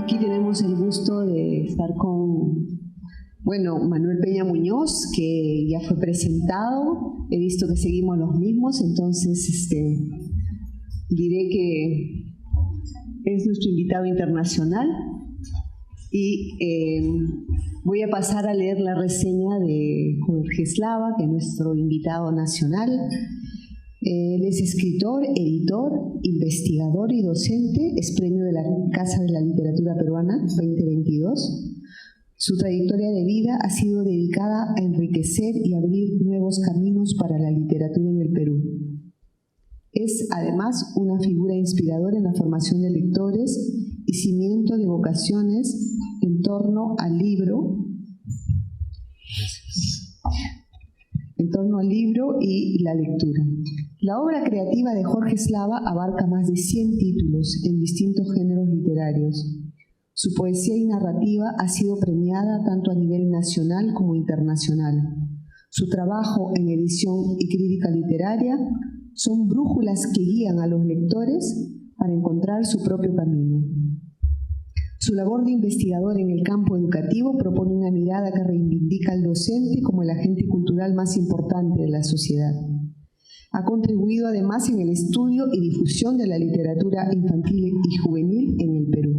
Aquí tenemos el gusto de estar con, Manuel Peña Muñoz, que ya fue presentado. He visto que seguimos los mismos, entonces diré que es nuestro invitado internacional. Y voy a pasar a leer la reseña de Jorge Eslava, que es nuestro invitado nacional. Él es escritor, editor, investigador y docente, es premio de la Casa de la Literatura Peruana 2022. Su trayectoria de vida ha sido dedicada a enriquecer y abrir nuevos caminos para la literatura en el Perú. Es además una figura inspiradora en la formación de lectores y cimiento de vocaciones en torno al libro. En torno al libro y la lectura. La obra creativa de Jorge Eslava abarca más de 100 títulos en distintos géneros literarios. Su poesía y narrativa ha sido premiada tanto a nivel nacional como internacional. Su trabajo en edición y crítica literaria son brújulas que guían a los lectores para encontrar su propio camino. Su labor de investigador en el campo educativo propone una mirada que reivindica al docente como el agente cultural más importante de la sociedad. Ha contribuido además en el estudio y difusión de la literatura infantil y juvenil en el Perú.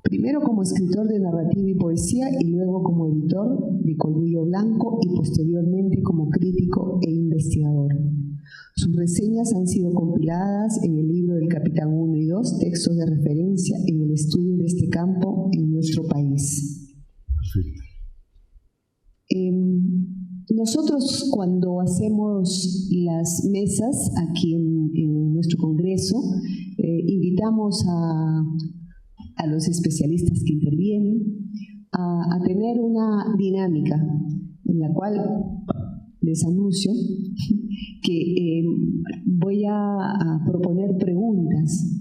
Primero como escritor de narrativa y poesía y luego como editor de Colmillo Blanco y posteriormente como crítico e investigador. Sus reseñas han sido compiladas en el libro del Capitán 1 y 2, textos de referencia en el estudio de este campo en nuestro país. Perfecto. Nosotros cuando hacemos las mesas aquí en nuestro congreso, invitamos a los especialistas que intervienen a tener una dinámica en la cual les anuncio que voy a proponer preguntas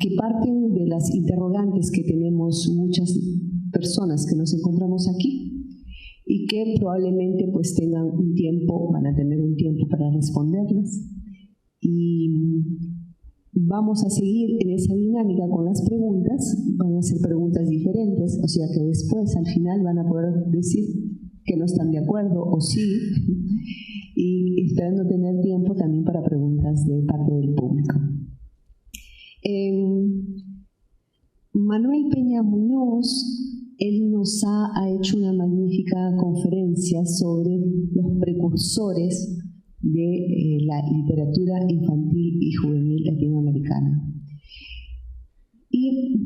que parten de las interrogantes que tenemos muchas personas que nos encontramos aquí y que probablemente pues van a tener un tiempo para responderlas, y vamos a seguir en esa dinámica con las preguntas. Van a ser preguntas diferentes, o sea que después al final van a poder decir que no están de acuerdo o sí, y esperando tener tiempo también para preguntas de parte del público. Manuel Peña Muñoz, él nos ha hecho una magnífica conferencia sobre los precursores de la literatura infantil y juvenil latinoamericana. Y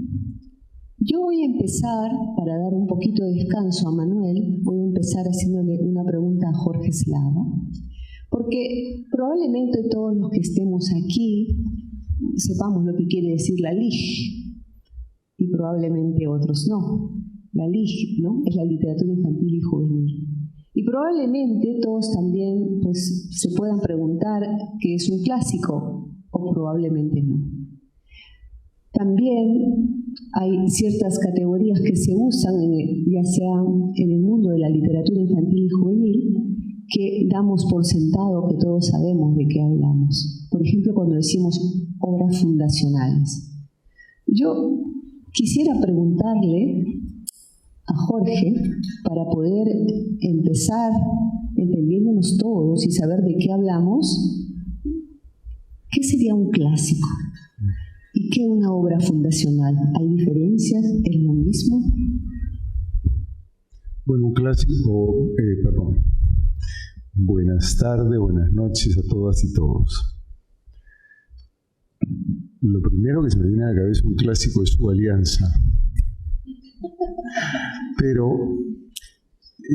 yo voy a empezar, para dar un poquito de descanso a Manuel, voy a empezar haciéndole una pregunta a Jorge Eslava, porque probablemente todos los que estemos aquí sepamos lo que quiere decir la LIG, y probablemente otros no. La LIG, ¿no?, es la literatura infantil y juvenil. Y probablemente todos también pues, se puedan preguntar qué es un clásico, o probablemente no. También hay ciertas categorías que se usan, ya sea en el mundo de la literatura infantil y juvenil, que damos por sentado que todos sabemos de qué hablamos. Por ejemplo, cuando decimos obras fundacionales. Yo quisiera preguntarle a Jorge, para poder empezar entendiéndonos todos y saber de qué hablamos, ¿qué sería un clásico? ¿Y qué una obra fundacional? ¿Hay diferencias? ¿Es lo mismo? Bueno, un clásico, buenas tardes, buenas noches a todas y todos. Lo primero que se me viene a la cabeza un clásico es su alianza. Pero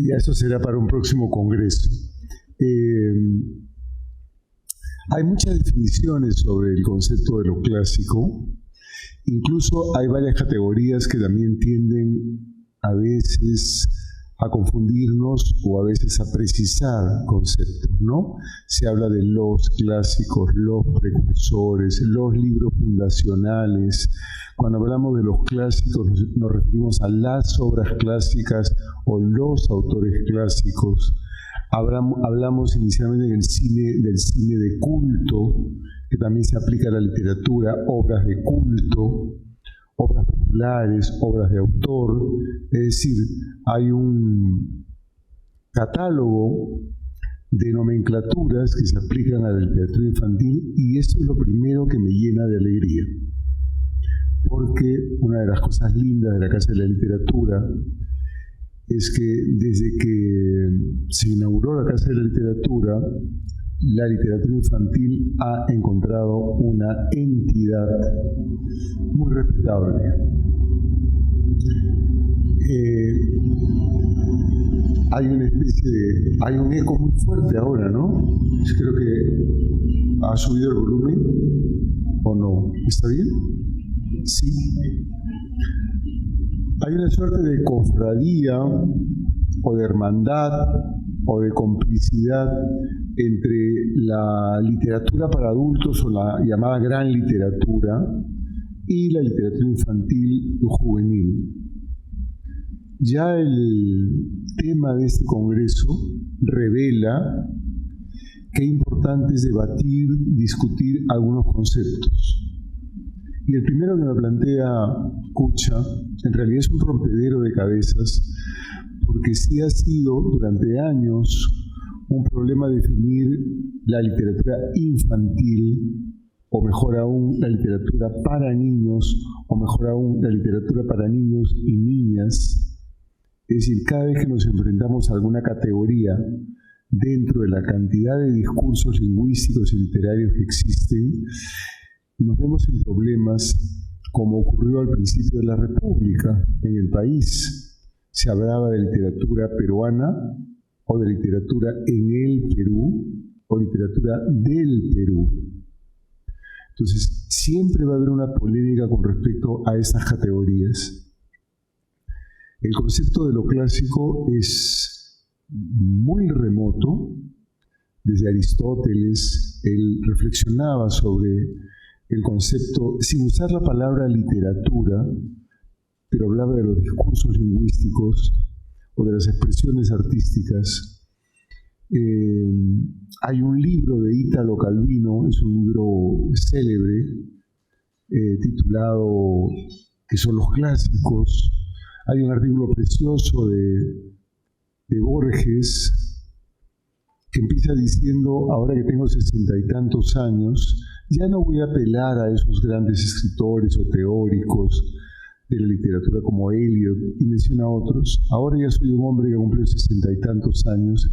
ya eso será para un próximo congreso. Hay muchas definiciones sobre el concepto de lo clásico. Incluso hay varias categorías que también tienden a veces a confundirnos o a veces a precisar conceptos, ¿no? Se habla de los clásicos, los precursores, los libros fundacionales. Cuando hablamos de los clásicos nos referimos a las obras clásicas o los autores clásicos. Hablamos inicialmente del cine de culto, que también se aplica a la literatura, obras de culto, obras populares, obras de autor, es decir, hay un catálogo de nomenclaturas que se aplican a la literatura infantil y eso es lo primero que me llena de alegría, porque una de las cosas lindas de la Casa de la Literatura es que desde que se inauguró la Casa de la literatura infantil ha encontrado una entidad muy respetable. Hay un eco muy fuerte ahora, ¿no? Creo que ha subido el volumen, ¿o no? ¿Está bien? Sí. Hay una suerte de cofradía o de hermandad o de complicidad entre la literatura para adultos o la llamada gran literatura y la literatura infantil o juvenil. Ya el tema de este congreso revela qué importante es debatir, discutir algunos conceptos. Y el primero que me plantea Kucha, en realidad es un rompedero de cabezas, porque sí ha sido durante años un problema definir la literatura infantil, o mejor aún, la literatura para niños, o mejor aún, la literatura para niños y niñas. Es decir, cada vez que nos enfrentamos a alguna categoría dentro de la cantidad de discursos lingüísticos y literarios que existen, nos vemos en problemas como ocurrió al principio de la República en el país. Se hablaba de literatura peruana o de literatura en el Perú o literatura del Perú. Entonces, siempre va a haber una polémica con respecto a estas categorías. El concepto de lo clásico es muy remoto. Desde Aristóteles, él reflexionaba sobre el concepto, sin usar la palabra literatura, pero hablaba de los discursos lingüísticos o de las expresiones artísticas. Hay un libro de Ítalo Calvino, es un libro célebre, titulado ¿Qué son los clásicos? Hay un artículo precioso de Borges que empieza diciendo, ahora que tengo 60 y tantos años, ya no voy a apelar a esos grandes escritores o teóricos de la literatura como Eliot, y menciona a otros. Ahora ya soy un hombre que cumplió 60 y tantos años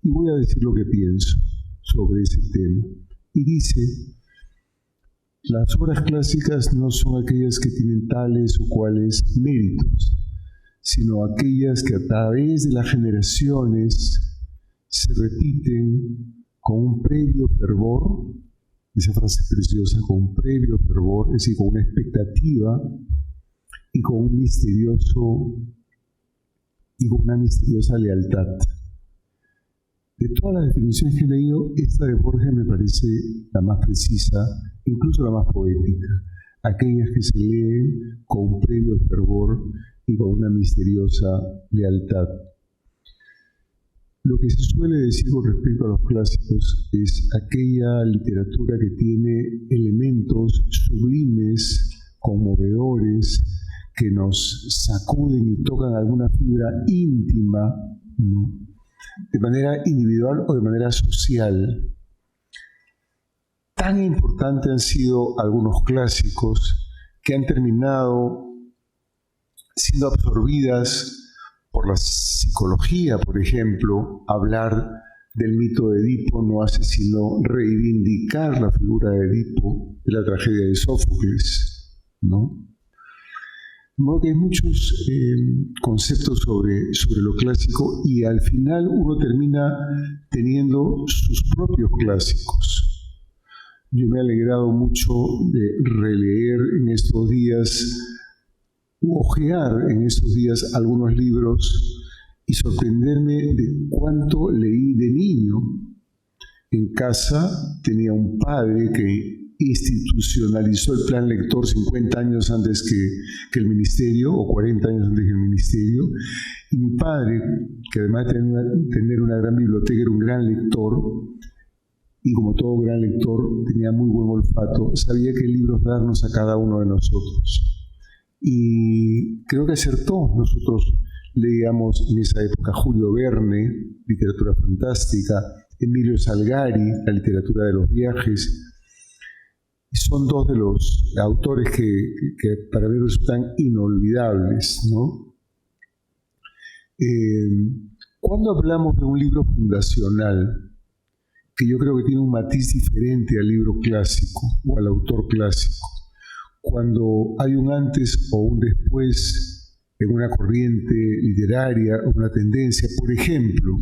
y voy a decir lo que pienso sobre ese tema. Y dice, las obras clásicas no son aquellas que tienen tales o cuales méritos, sino aquellas que a través de las generaciones se repiten con un previo fervor. Esa frase es preciosa, con un previo fervor, es decir, con una expectativa y con un misterioso y con una misteriosa lealtad. De todas las definiciones que he leído, esta de Borges me parece la más precisa, incluso la más poética. Aquellas que se leen con un previo fervor y con una misteriosa lealtad. Lo que se suele decir con respecto a los clásicos es aquella literatura que tiene elementos sublimes, conmovedores, que nos sacuden y tocan alguna fibra íntima, ¿no? De manera individual o de manera social. Tan importantes han sido algunos clásicos que han terminado siendo absorbidas por la psicología, por ejemplo. Hablar del mito de Edipo no hace sino reivindicar la figura de Edipo, de la tragedia de Sófocles, ¿no? De modo que hay muchos conceptos sobre lo clásico y al final uno termina teniendo sus propios clásicos. Yo me he alegrado mucho de releer en estos días, ojear en estos días algunos libros y sorprenderme de cuánto leí de niño. En casa tenía un padre que institucionalizó el plan lector 50 años antes que el ministerio, o 40 años antes que el ministerio, y mi padre, que además de tener una gran biblioteca, era un gran lector, y como todo gran lector tenía muy buen olfato, sabía qué libros darnos a cada uno de nosotros. y creo que acertó. Nosotros leíamos en esa época Julio Verne, literatura fantástica, Emilio Salgari, la literatura de los viajes. Son dos de los autores que para mí resultan inolvidables, ¿no? Cuando hablamos de un libro fundacional, que yo creo que tiene un matiz diferente al libro clásico o al autor clásico, cuando hay un antes o un después en una corriente literaria o una tendencia, por ejemplo,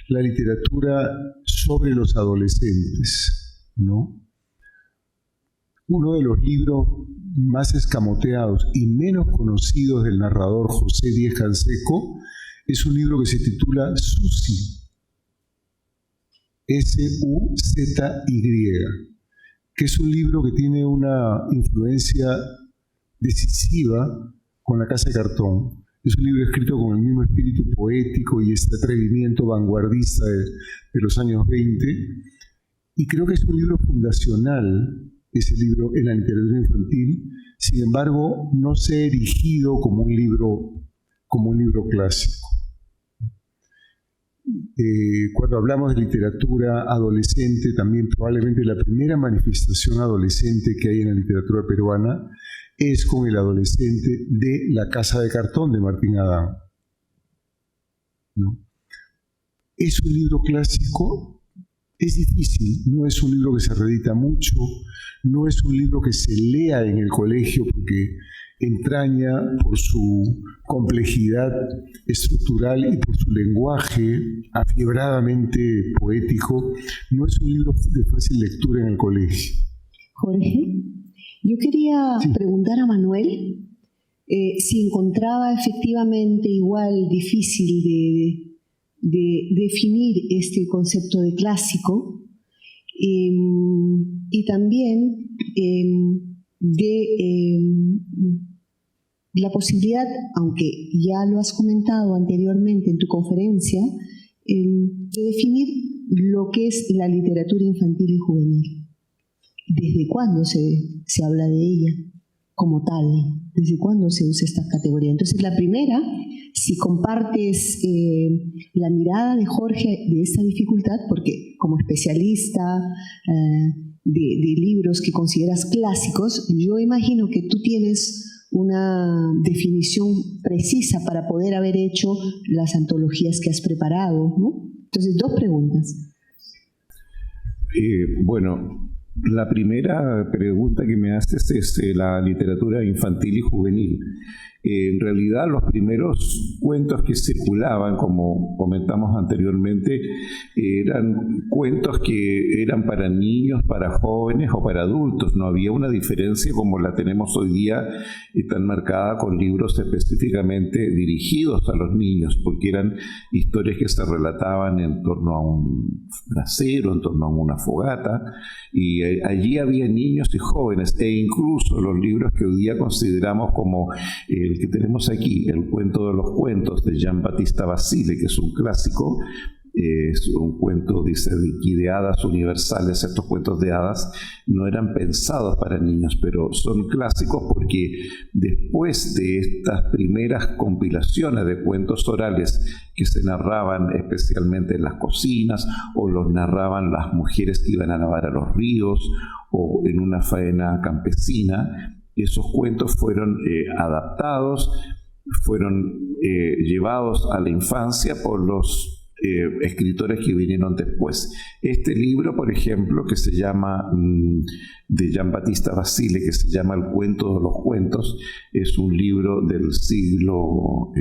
la literatura sobre los adolescentes, ¿no? Uno de los libros más escamoteados y menos conocidos del narrador José Díez Canseco es un libro que se titula Suzy, S-U-Z-Y, que es un libro que tiene una influencia decisiva con La Casa de Cartón. Es un libro escrito con el mismo espíritu poético y este atrevimiento vanguardista de los años 20, y creo que es un libro fundacional, ese libro, en la literatura infantil. Sin embargo, no se ha erigido como un libro clásico. Cuando hablamos de literatura adolescente, también probablemente la primera manifestación adolescente que hay en la literatura peruana es con el adolescente de La Casa de Cartón de Martín Adán, ¿no? ¿Es un libro clásico? Es difícil, no es un libro que se reedita mucho, no es un libro que se lea en el colegio porque entraña por su complejidad estructural y por su lenguaje afiebradamente poético. No es un libro de fácil lectura en el colegio. Jorge, yo quería preguntar a Manuel si encontraba efectivamente igual difícil de definir este concepto de clásico, y también la posibilidad, aunque ya lo has comentado anteriormente en tu conferencia, de definir lo que es la literatura infantil y juvenil. ¿Desde cuándo se habla de ella como tal? ¿Desde cuándo se usa esta categoría? Entonces, la primera, si compartes la mirada de Jorge de esta dificultad, porque como especialista de libros que consideras clásicos, yo imagino que tú tienes una definición precisa para poder haber hecho las antologías que has preparado, ¿no? Entonces, dos preguntas. Bueno, la primera pregunta que me haces es la literatura infantil y juvenil. En realidad, los primeros cuentos que circulaban, como comentamos anteriormente, eran cuentos que eran para niños, para jóvenes o para adultos. No había una diferencia como la tenemos hoy día, tan marcada con libros específicamente dirigidos a los niños, porque eran historias que se relataban en torno a un brasero, en torno a una fogata, y allí había niños y jóvenes, e incluso los libros que hoy día consideramos como el que tenemos aquí, El cuento de los cuentos, de Giambattista Basile, que es un clásico. Es un cuento, dice, de hadas universales. Estos cuentos de hadas no eran pensados para niños, pero son clásicos porque después de estas primeras compilaciones de cuentos orales que se narraban especialmente en las cocinas, o los narraban las mujeres que iban a lavar a los ríos, o en una faena campesina, esos cuentos fueron adaptados, fueron llevados a la infancia por los escritores que vinieron después. Este libro, por ejemplo, que se llama, de Giambattista Basile, que se llama El cuento de los cuentos, es un libro del siglo,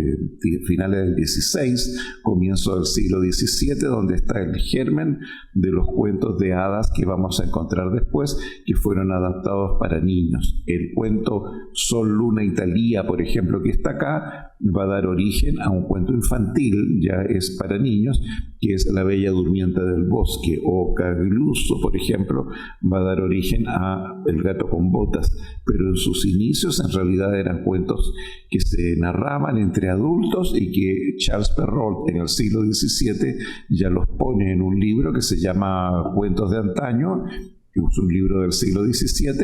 finales del XVI, comienzo del siglo XVII, donde está el germen de los cuentos de hadas que vamos a encontrar después, que fueron adaptados para niños. El cuento Sol, Luna y Thalía, por ejemplo, que está acá, va a dar origen a un cuento infantil, ya es para niños, que es La Bella Durmiente del Bosque, o Cagliuso, por ejemplo, va a dar origen a El gato con botas, pero en sus inicios en realidad eran cuentos que se narraban entre adultos y que Charles Perrault en el siglo XVII ya los pone en un libro que se llama Cuentos de Antaño, es un libro del siglo XVII,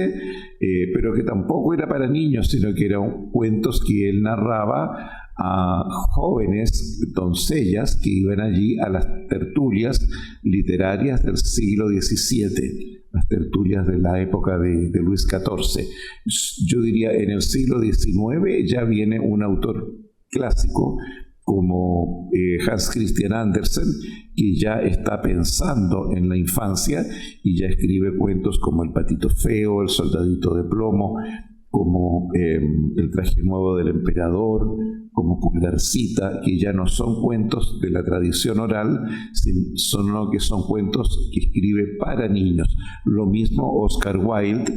pero que tampoco era para niños, sino que eran cuentos que él narraba a jóvenes doncellas que iban allí a las tertulias literarias del siglo XVII, las tertulias de la época de Luis XIV. Yo diría, en el siglo XIX ya viene un autor clásico como Hans Christian Andersen, que ya está pensando en la infancia y ya escribe cuentos como El patito feo, El soldadito de plomo, como El traje nuevo del emperador, como Pulgarcita, que ya no son cuentos de la tradición oral, sino que son cuentos que escribe para niños. Lo mismo Oscar Wilde,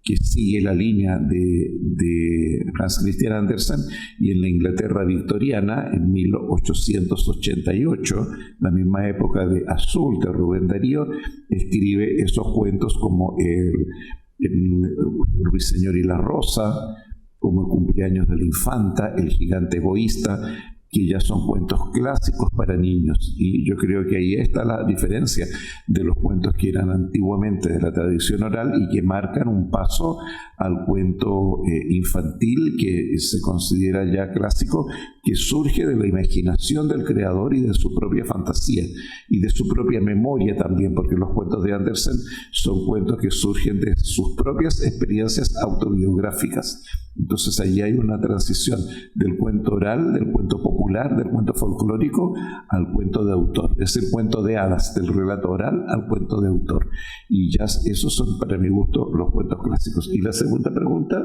que sigue la línea de Hans Christian Andersen, y en la Inglaterra victoriana, en 1888, la misma época de Azul de Rubén Darío, escribe esos cuentos como el Ruiseñor y la Rosa, como El cumpleaños de la infanta, El gigante egoísta, que ya son cuentos clásicos para niños. Y yo creo que ahí está la diferencia de los cuentos que eran antiguamente de la tradición oral y que marcan un paso al cuento infantil, que se considera ya clásico, que surge de la imaginación del creador y de su propia fantasía y de su propia memoria también, porque los cuentos de Andersen son cuentos que surgen de sus propias experiencias autobiográficas. Entonces allí hay una transición del cuento oral, del cuento popular, del cuento folclórico al cuento de autor. Es el cuento de hadas, del relato oral al cuento de autor. Y ya esos son, para mi gusto, los cuentos clásicos. Y la segunda pregunta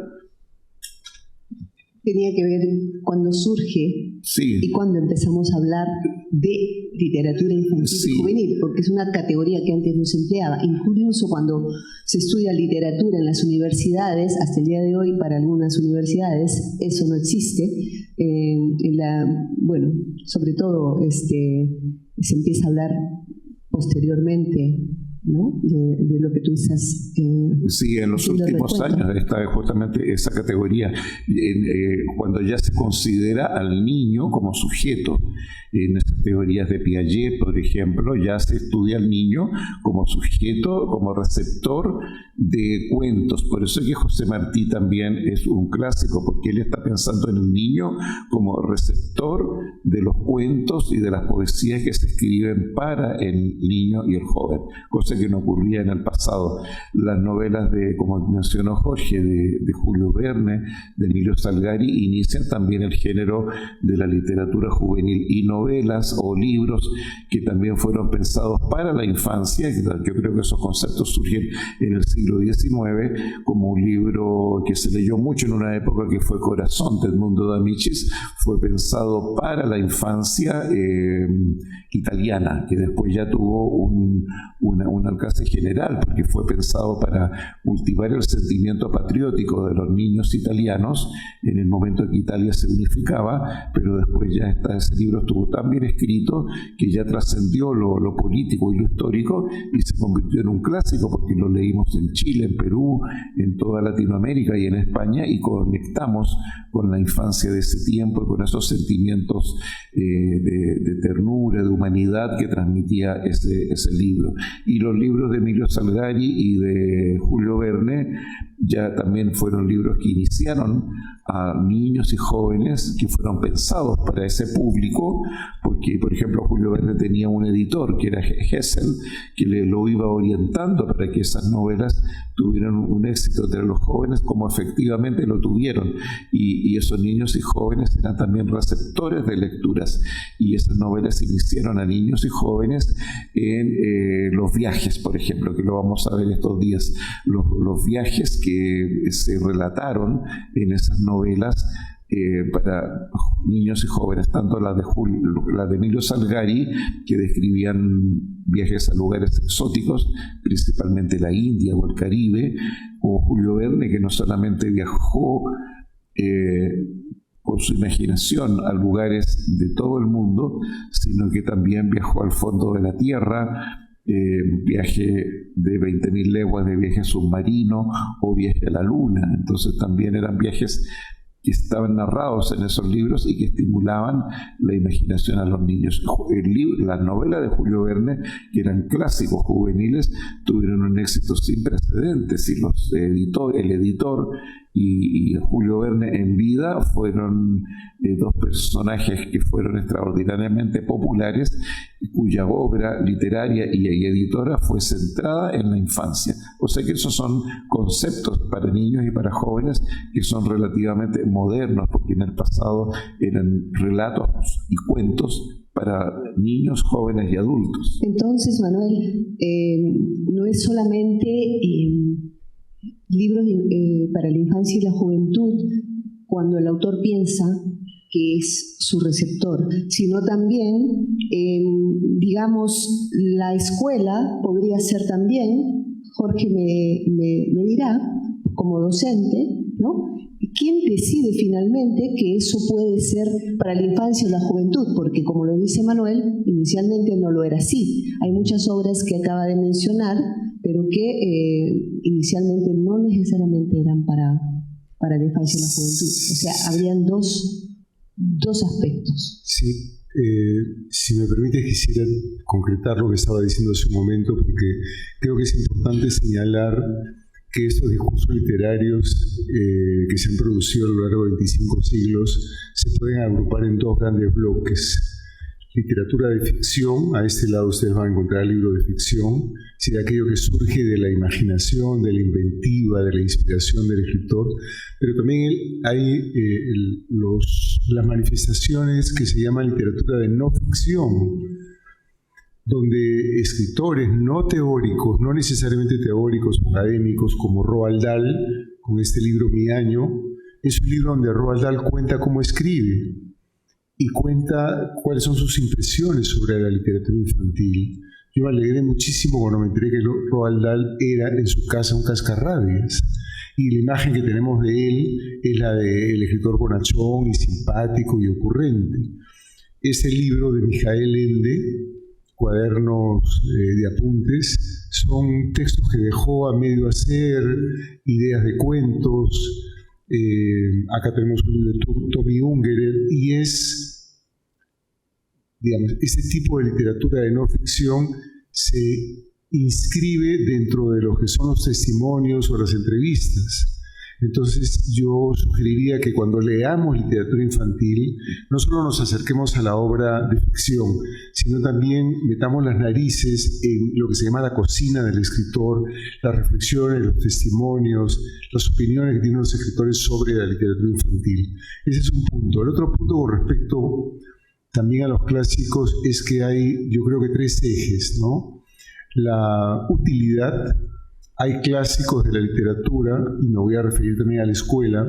tenía que ver cuando surge y cuando empezamos a hablar de literatura infantil y juvenil, porque es una categoría que antes no se empleaba. Incluso cuando se estudia literatura en las universidades, hasta el día de hoy para algunas universidades eso no existe. Sobre todo se empieza a hablar posteriormente, ¿no? de lo que tú estás sí, en los últimos años está justamente esa categoría, cuando ya se considera al niño como sujeto. En estas teorías de Piaget, por ejemplo, ya se estudia al niño como sujeto, como receptor de cuentos. Por eso es que José Martí también es un clásico, porque él está pensando en el niño como receptor de los cuentos y de las poesías que se escriben para el niño y el joven, cosa que no ocurría en el pasado. Las novelas como mencionó Jorge, de Julio Verne, de Emilio Salgari, inician también el género de la literatura juvenil, y novelas o libros que también fueron pensados para la infancia. Yo creo que esos conceptos surgen en el siglo XIX, como un libro que se leyó mucho en una época, que fue Corazón, de Edmundo D'Amicis. Fue pensado para la infancia italiana, que después ya tuvo un alcance general, porque fue pensado para cultivar el sentimiento patriótico de los niños italianos en el momento en que Italia se unificaba, pero después ya ese libro estuvo tan bien escrito que ya trascendió lo político y lo histórico y se convirtió en un clásico, porque lo leímos en Chile, en Perú, en toda Latinoamérica y en España, y conectamos con la infancia de ese tiempo y con esos sentimientos de ternura, de humanidad que transmitía ese libro. Y los libros de Emilio Salgari y de Julio Verne ya también fueron libros que iniciaron a niños y jóvenes, que fueron pensados para ese público, porque, por ejemplo, Julio Verne tenía un editor que era Hessel, que lo iba orientando para que esas novelas tuvieran un éxito entre los jóvenes, como efectivamente lo tuvieron, y esos niños y jóvenes eran también receptores de lecturas, y esas novelas iniciaron a niños y jóvenes en los viajes, por ejemplo, que lo vamos a ver estos días, los viajes que se relataron en esas novelas para niños y jóvenes, tanto las de Emilio Salgari, que describían viajes a lugares exóticos, principalmente la India o el Caribe, o Julio Verne, que no solamente viajó con su imaginación a lugares de todo el mundo, sino que también viajó al fondo de la Tierra, viaje de 20.000 leguas de viaje submarino o viaje a la Luna. Entonces también eran viajes que estaban narrados en esos libros y que estimulaban la imaginación a los niños. Las novelas de Julio Verne, que eran clásicos juveniles, tuvieron un éxito sin precedentes, y el editor y Julio Verne en vida fueron dos personajes que fueron extraordinariamente populares, cuya obra literaria y editora fue centrada en la infancia. O sea que esos son conceptos para niños y para jóvenes que son relativamente modernos, porque en el pasado eran relatos y cuentos para niños, jóvenes y adultos. Entonces, Manuel, no es solamente libros para la infancia y la juventud cuando el autor piensa que es su receptor, sino también, digamos, la escuela podría ser también, Jorge me dirá, como docente, ¿no? ¿Quién decide finalmente que eso puede ser para la infancia o la juventud? Porque, como lo dice Manuel, inicialmente no lo era así. Hay muchas obras que acaba de mencionar, pero que inicialmente no necesariamente eran para la infancia y la juventud. O sea, habrían dos aspectos. Sí, si me permite quisiera concretar lo que estaba diciendo hace un momento, porque creo que es importante señalar que estos discursos literarios que se han producido a lo largo de 25 siglos se pueden agrupar en dos grandes bloques. Literatura de ficción, a este lado ustedes van a encontrar libros de ficción, es decir, aquello que surge de la imaginación, de la inventiva, de la inspiración del escritor, pero también hay las manifestaciones que se llaman literatura de no ficción, donde escritores no teóricos, no necesariamente teóricos o académicos, como Roald Dahl, con este libro Mi Año, es un libro donde Roald Dahl cuenta cómo escribe y cuenta cuáles son sus impresiones sobre la literatura infantil. Yo me alegré muchísimo cuando me enteré que Roald Dahl era en su casa un cascarrabias, y la imagen que tenemos de él es la del escritor bonachón y simpático y ocurrente. Ese libro de Mijael Ende, Cuadernos de apuntes, son textos que dejó a medio hacer, ideas de cuentos. Acá tenemos un libro de Tommy Ungerer, y es, digamos, este tipo de literatura de no ficción se inscribe dentro de lo que son los testimonios o las entrevistas. Entonces yo sugeriría que cuando leamos literatura infantil no solo nos acerquemos a la obra de ficción, sino también metamos las narices en lo que se llama la cocina del escritor, las reflexiones, los testimonios, las opiniones que tienen los escritores sobre la literatura infantil. Ese es un punto. El otro punto con respecto también a los clásicos es que hay, yo creo que tres ejes, ¿no? La utilidad. Hay clásicos de la literatura, y me voy a referir también a la escuela.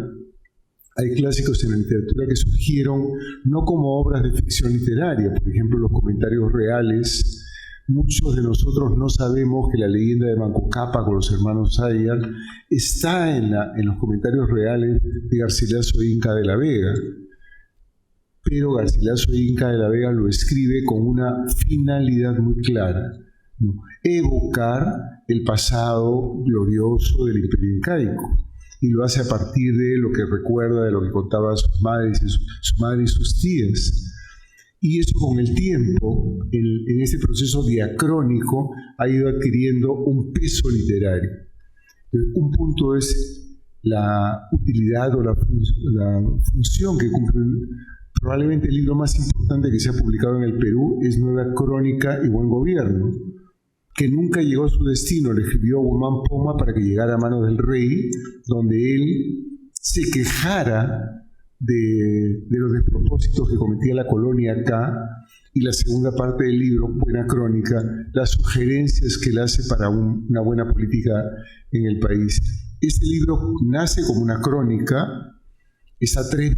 Hay clásicos en la literatura que surgieron no como obras de ficción literaria, por ejemplo, los comentarios reales. Muchos de nosotros no sabemos que la leyenda de Manco Cápac con los hermanos Sayar está en los comentarios reales de Garcilaso Inca de la Vega. Pero Garcilaso Inca de la Vega lo escribe con una finalidad muy clara, ¿no? Evocar el pasado glorioso del Imperio Incaico, y lo hace a partir de lo que recuerda, de lo que contaban sus madres y sus tías. Y eso con el tiempo, en ese proceso diacrónico, ha ido adquiriendo un peso literario. Un punto es la utilidad o la función que cumple. Probablemente el libro más importante que se ha publicado en el Perú es Nueva Crónica y Buen Gobierno, que nunca llegó a su destino. Le escribió Guzmán Poma para que llegara a manos del rey, donde él se quejara de los despropósitos que cometía la colonia acá, y la segunda parte del libro, Buena Crónica, las sugerencias que él hace para una buena política en el país. Este libro nace como una crónica, está 3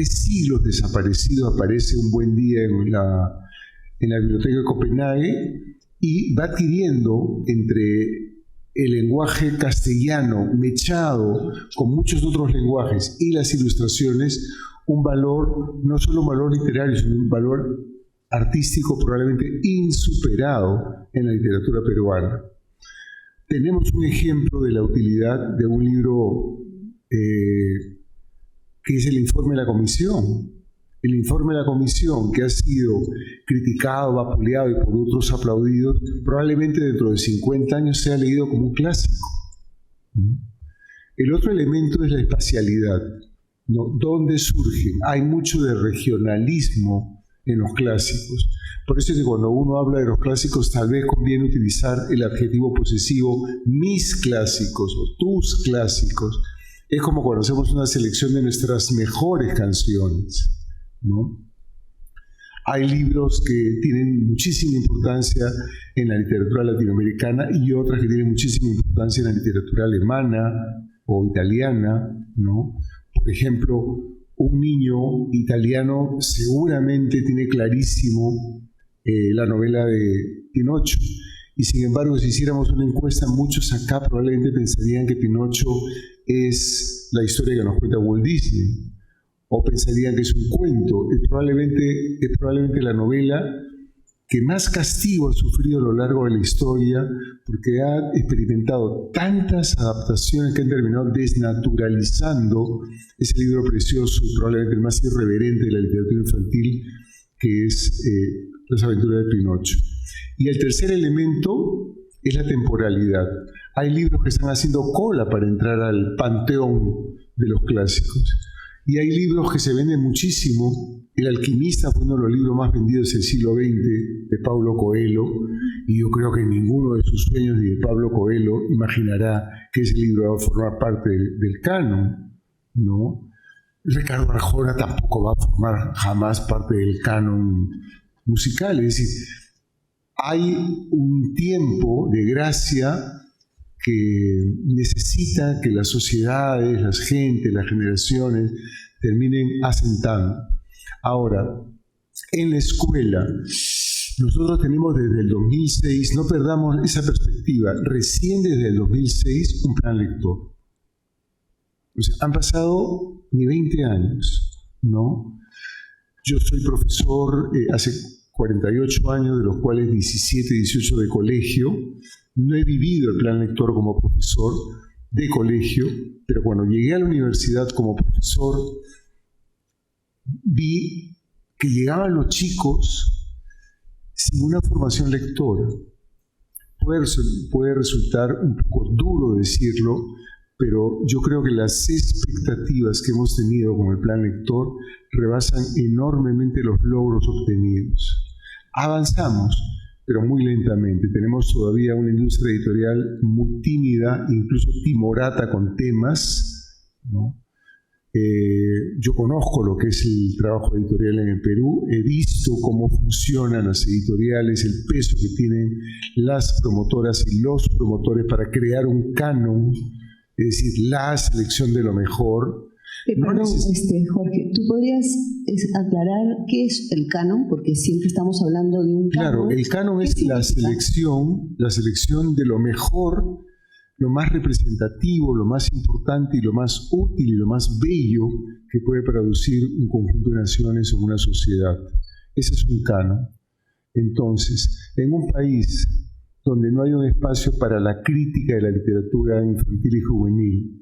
siglos desaparecido, aparece un buen día en la biblioteca de Copenhague, y va adquiriendo, entre el lenguaje castellano mechado con muchos otros lenguajes y las ilustraciones, un valor, no solo un valor literario, sino un valor artístico probablemente insuperado en la literatura peruana. Tenemos un ejemplo de la utilidad de un libro que es el informe de la comisión. El informe de la comisión, que ha sido criticado, vapuleado y por otros aplaudido, probablemente dentro de 50 años sea leído como un clásico, ¿no? El otro elemento es la espacialidad, ¿no? ¿Dónde surgen? Hay mucho de regionalismo en los clásicos. Por eso es que cuando uno habla de los clásicos, tal vez conviene utilizar el adjetivo posesivo mis clásicos o tus clásicos. Es como cuando hacemos una selección de nuestras mejores canciones, ¿no? Hay libros que tienen muchísima importancia en la literatura latinoamericana y otras que tienen muchísima importancia en la literatura alemana o italiana, ¿no? Por ejemplo, un niño italiano seguramente tiene clarísimo la novela de Pinocho, y sin embargo, si hiciéramos una encuesta, muchos acá probablemente pensarían que Pinocho es la historia que nos cuenta Walt Disney, o pensarían que es un cuento. Es probablemente la novela que más castigo ha sufrido a lo largo de la historia, porque ha experimentado tantas adaptaciones que han terminado desnaturalizando ese libro precioso y probablemente el más irreverente de la literatura infantil, que es Las aventuras de Pinocho. Y el tercer elemento es la temporalidad. Hay libros que están haciendo cola para entrar al panteón de los clásicos. Y hay libros que se venden muchísimo. El Alquimista fue uno de los libros más vendidos del siglo XX, de Paulo Coelho, y yo creo que ninguno de sus sueños ni de Pablo Coelho imaginará que ese libro va a formar parte del canon, ¿no? Ricardo Arjona tampoco va a formar jamás parte del canon musical. Es decir, hay un tiempo de gracia que necesita que las sociedades, las gentes, las generaciones terminen asentando. Ahora, en la escuela, nosotros tenemos desde el 2006, no perdamos esa perspectiva, recién desde el 2006 un plan lector. O sea, han pasado ni 20 años, ¿no? Yo soy profesor hace 48 años, de los cuales 17, 18 de colegio. No he vivido el plan lector como profesor de colegio, pero cuando llegué a la universidad como profesor, vi que llegaban los chicos sin una formación lectora. Puede resultar un poco duro decirlo, pero yo creo que las expectativas que hemos tenido con el plan lector rebasan enormemente los logros obtenidos. Avanzamos, pero muy lentamente. Tenemos todavía una industria editorial muy tímida, incluso timorata con temas, ¿no? Yo conozco lo que es el trabajo editorial en el Perú, he visto cómo funcionan las editoriales, el peso que tienen las promotoras y los promotores para crear un canon, es decir, la selección de lo mejor. Perdón, Jorge, ¿tú podrías aclarar qué es el canon? Porque siempre estamos hablando de un canon. Claro, el canon es la selección de lo mejor, lo más representativo, lo más importante y lo más útil y lo más bello que puede producir un conjunto de naciones o una sociedad. Ese es un canon. Entonces, en un país donde no hay un espacio para la crítica de la literatura infantil y juvenil,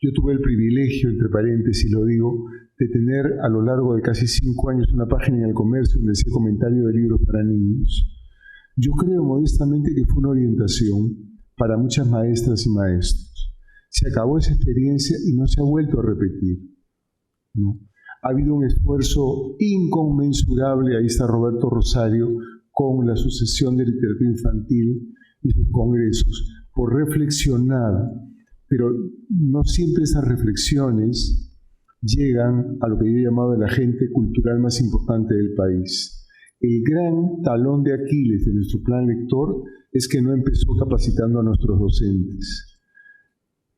yo tuve el privilegio, entre paréntesis lo digo, de tener a lo largo de casi 5 años una página en El Comercio donde decía comentario de libros para niños. Yo creo modestamente que fue una orientación para muchas maestras y maestros. Se acabó esa experiencia y no se ha vuelto a repetir, ¿no? Ha habido un esfuerzo inconmensurable, ahí está Roberto Rosario, con la Asociación de Literatura Infantil y sus congresos, por reflexionar, pero no siempre esas reflexiones llegan a lo que yo he llamado el agente cultural más importante del país. El gran talón de Aquiles de nuestro plan lector es que no empezó capacitando a nuestros docentes.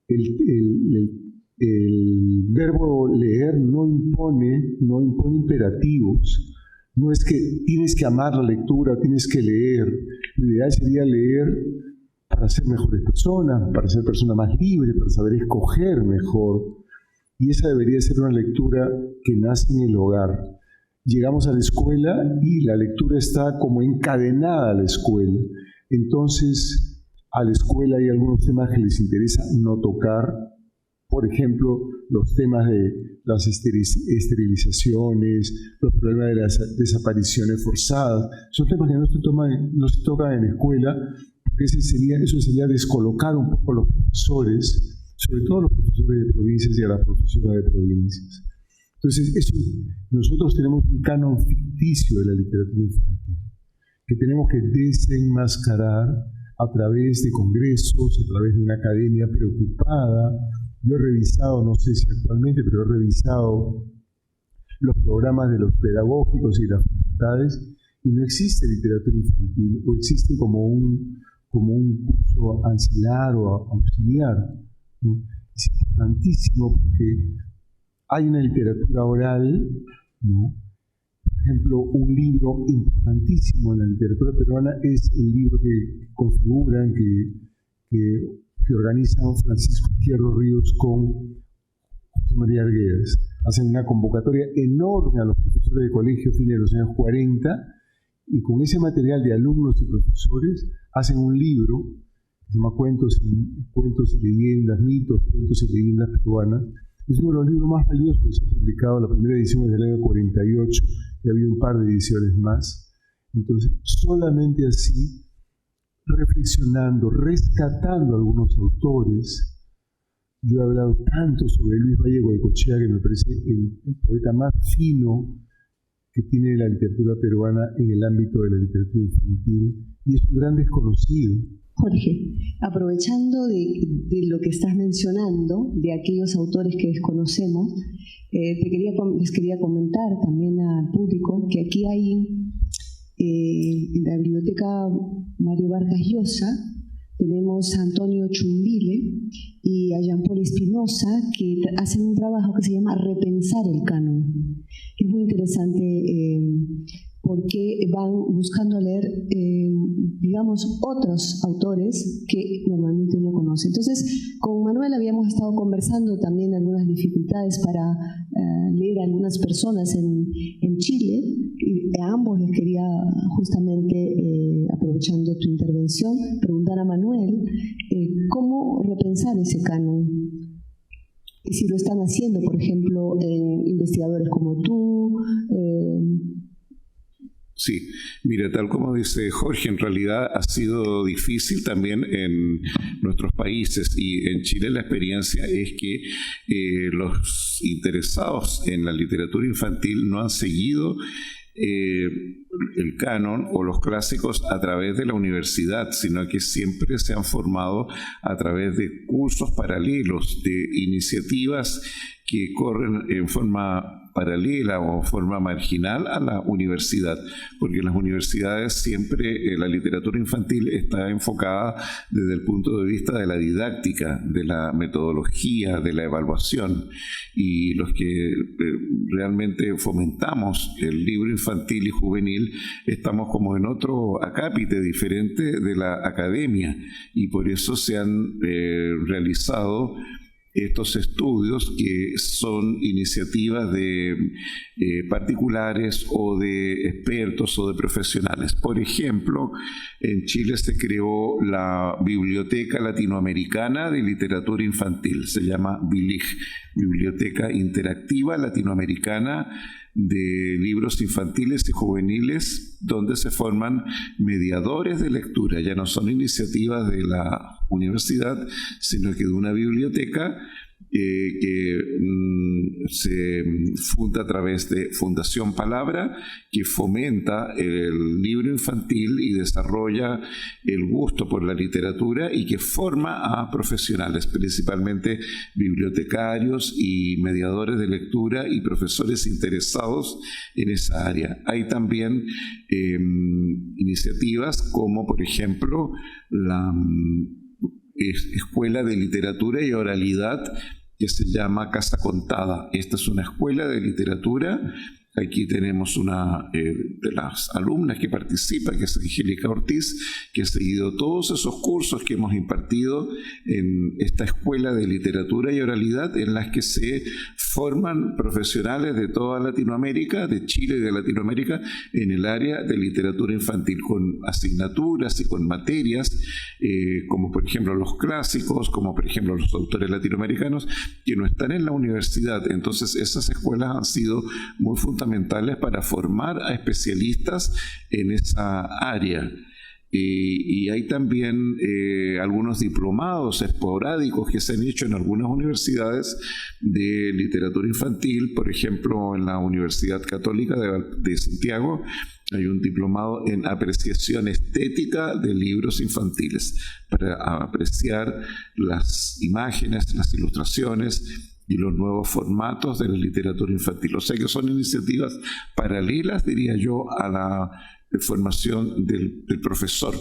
El verbo leer no impone imperativos. No es que tienes que amar la lectura, tienes que leer. Lo ideal sería leer para ser mejores personas, para ser personas más libres, para saber escoger mejor. Y esa debería ser una lectura que nace en el hogar. Llegamos a la escuela y la lectura está como encadenada a la escuela. Entonces, a la escuela hay algunos temas que les interesa no tocar, Por ejemplo, los temas de las esterilizaciones, los problemas de las desapariciones forzadas, son temas que no se tocan en la escuela, porque eso sería descolocar un poco a los profesores, sobre todo a los profesores de provincias y a las profesoras de provincias. Entonces, nosotros tenemos un canon ficticio de la literatura infantil, que tenemos que desenmascarar a través de congresos, a través de una academia preocupada. Yo he revisado, no sé si actualmente, pero he revisado los programas de los pedagógicos y las facultades y no existe literatura infantil, o existe como un curso ancilar o auxiliar, ¿no? Es importantísimo porque hay una literatura oral, ¿no? Por ejemplo, un libro importantísimo en la literatura peruana es el libro que configuran, que organizan Francisco Izquierdo Ríos con José María Arguedas. Hacen una convocatoria enorme a los profesores de colegio a fines de los años 40 y con ese material de alumnos y profesores hacen un libro que se llama Cuentos y Leyendas, Mitos, Cuentos y Leyendas Peruanas. Es uno de los libros más valiosos que se ha publicado. La primera edición es del año 48 y ha habido un par de ediciones más. Entonces, solamente así, reflexionando, rescatando a algunos autores. Yo he hablado tanto sobre Luis Valle Goicoechea, que me parece el poeta más fino que tiene la literatura peruana en el ámbito de la literatura infantil, y es un gran desconocido. Jorge, aprovechando de lo que estás mencionando, de aquellos autores que desconocemos, les quería comentar también al público que aquí hay, en la biblioteca Mario Vargas Llosa, tenemos a Antonio Chumbile y a Jean-Paul Espinosa, que hacen un trabajo que se llama Repensar el canon. Es muy interesante porque van buscando leer, digamos, otros autores que normalmente uno conoce. Entonces, con Manuel habíamos estado conversando también de algunas dificultades para leer a algunas personas en Chile, y a ambos les quería justamente, aprovechando tu intervención, preguntar a Manuel cómo repensar ese canon. Y si lo están haciendo, por ejemplo, investigadores como tú. Sí, mira, tal como dice Jorge, en realidad ha sido difícil también en nuestros países, y en Chile la experiencia es que los interesados en la literatura infantil no han seguido el canon o los clásicos a través de la universidad, sino que siempre se han formado a través de cursos paralelos, de iniciativas que corren en forma paralela o forma marginal a la universidad, porque en las universidades siempre la literatura infantil está enfocada desde el punto de vista de la didáctica, de la metodología, de la evaluación, y los que realmente fomentamos el libro infantil y juvenil estamos como en otro acápite diferente de la academia, y por eso se han realizado estos estudios que son iniciativas de particulares o de expertos o de profesionales. Por ejemplo, en Chile se creó la Biblioteca Latinoamericana de Literatura Infantil, se llama BILIG, Biblioteca Interactiva Latinoamericana de Libros Infantiles y Juveniles, donde se forman mediadores de lectura. Ya no son iniciativas de la universidad, sino que de una biblioteca que se funda a través de Fundación Palabra, que fomenta el libro infantil y desarrolla el gusto por la literatura, y que forma a profesionales, principalmente bibliotecarios y mediadores de lectura y profesores interesados en esa área. Hay también iniciativas como, por ejemplo, la Escuela de Literatura y Oralidad, que se llama Casa Contada. Esta es una escuela de literatura Aquí tenemos una de las alumnas que participa, que es Angélica Ortiz, que ha seguido todos esos cursos que hemos impartido en esta escuela de literatura y oralidad, en las que se forman profesionales de toda Latinoamérica, de Chile y de Latinoamérica, en el área de literatura infantil, con asignaturas y con materias, como por ejemplo los clásicos, como por ejemplo los autores latinoamericanos, que no están en la universidad. Entonces esas escuelas han sido muy fundamentales para formar a especialistas en esa área. Y hay también algunos diplomados esporádicos que se han hecho en algunas universidades de literatura infantil. Por ejemplo, en la Universidad Católica de Santiago hay un diplomado en apreciación estética de libros infantiles, para apreciar las imágenes, las ilustraciones y los nuevos formatos de la literatura infantil. O sea que son iniciativas paralelas, diría yo, a la formación del profesor,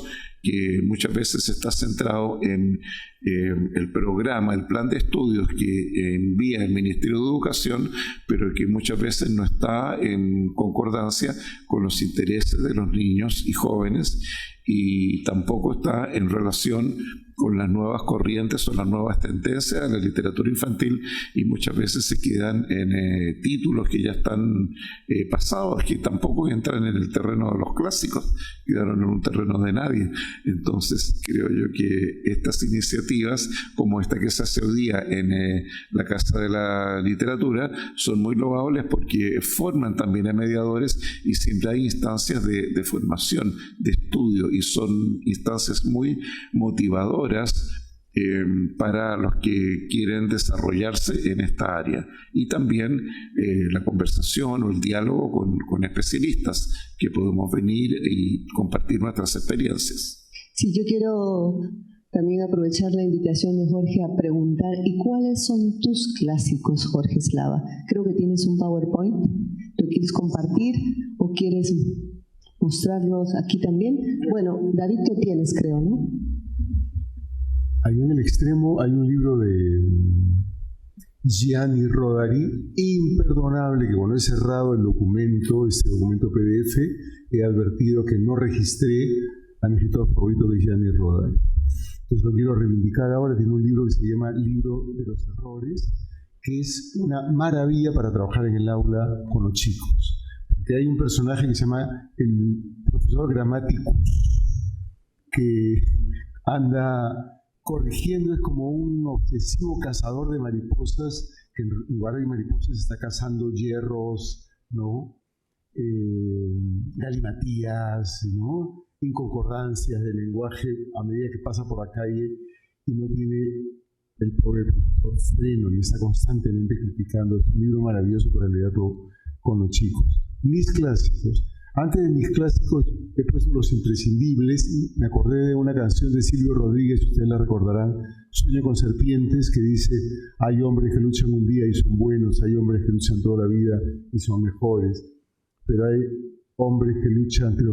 que muchas veces está centrado en el programa, el plan de estudios que envía el Ministerio de Educación, pero que muchas veces no está en concordancia con los intereses de los niños y jóvenes, y tampoco está en relación con las nuevas corrientes o las nuevas tendencias de la literatura infantil, y muchas veces se quedan en títulos que ya están pasados, que tampoco entran en el terreno de los clásicos, quedaron en un terreno de nadie. Entonces creo yo que estas iniciativas, como esta que se hace hoy día en la Casa de la Literatura, son muy loables porque forman también a mediadores, y siempre hay instancias de formación, de estudio, y son instancias muy motivadoras para los que quieren desarrollarse en esta área. Y también la conversación o el diálogo con especialistas, que podemos venir y compartir nuestras experiencias. Sí, yo quiero también aprovechar la invitación de Jorge a preguntar: ¿y cuáles son tus clásicos, Jorge Slava? Creo que tienes un PowerPoint. ¿Lo quieres compartir o quieres mostrarlos aquí también? Bueno, David, tú tienes, creo, ¿no? Ahí en el extremo hay un libro de Gianni Rodari, imperdonable, que cuando he cerrado el documento, este documento PDF, he advertido que no registré a mi escritor favorito, que es Gianni Rodari. Entonces lo quiero reivindicar ahora. Tiene un libro que se llama Libro de los Errores, que es una maravilla para trabajar en el aula con los chicos. Porque hay un personaje que se llama el profesor Grammaticus, que anda corrigiendo, es como un obsesivo cazador de mariposas, que en lugar de mariposas está cazando hierros, ¿no? Galimatías, ¿no? Inconcordancias de lenguaje a medida que pasa por la calle, y no tiene el pobre profesor freno y está constantemente criticando. Es un libro maravilloso para leer con los chicos. Mis clásicos. Antes de mis clásicos he puesto los imprescindibles. Me acordé de una canción de Silvio Rodríguez, ustedes la recordarán, Sueño con serpientes, que dice: hay hombres que luchan un día y son buenos, hay hombres que luchan toda la vida y son mejores, pero hay hombres que luchan pero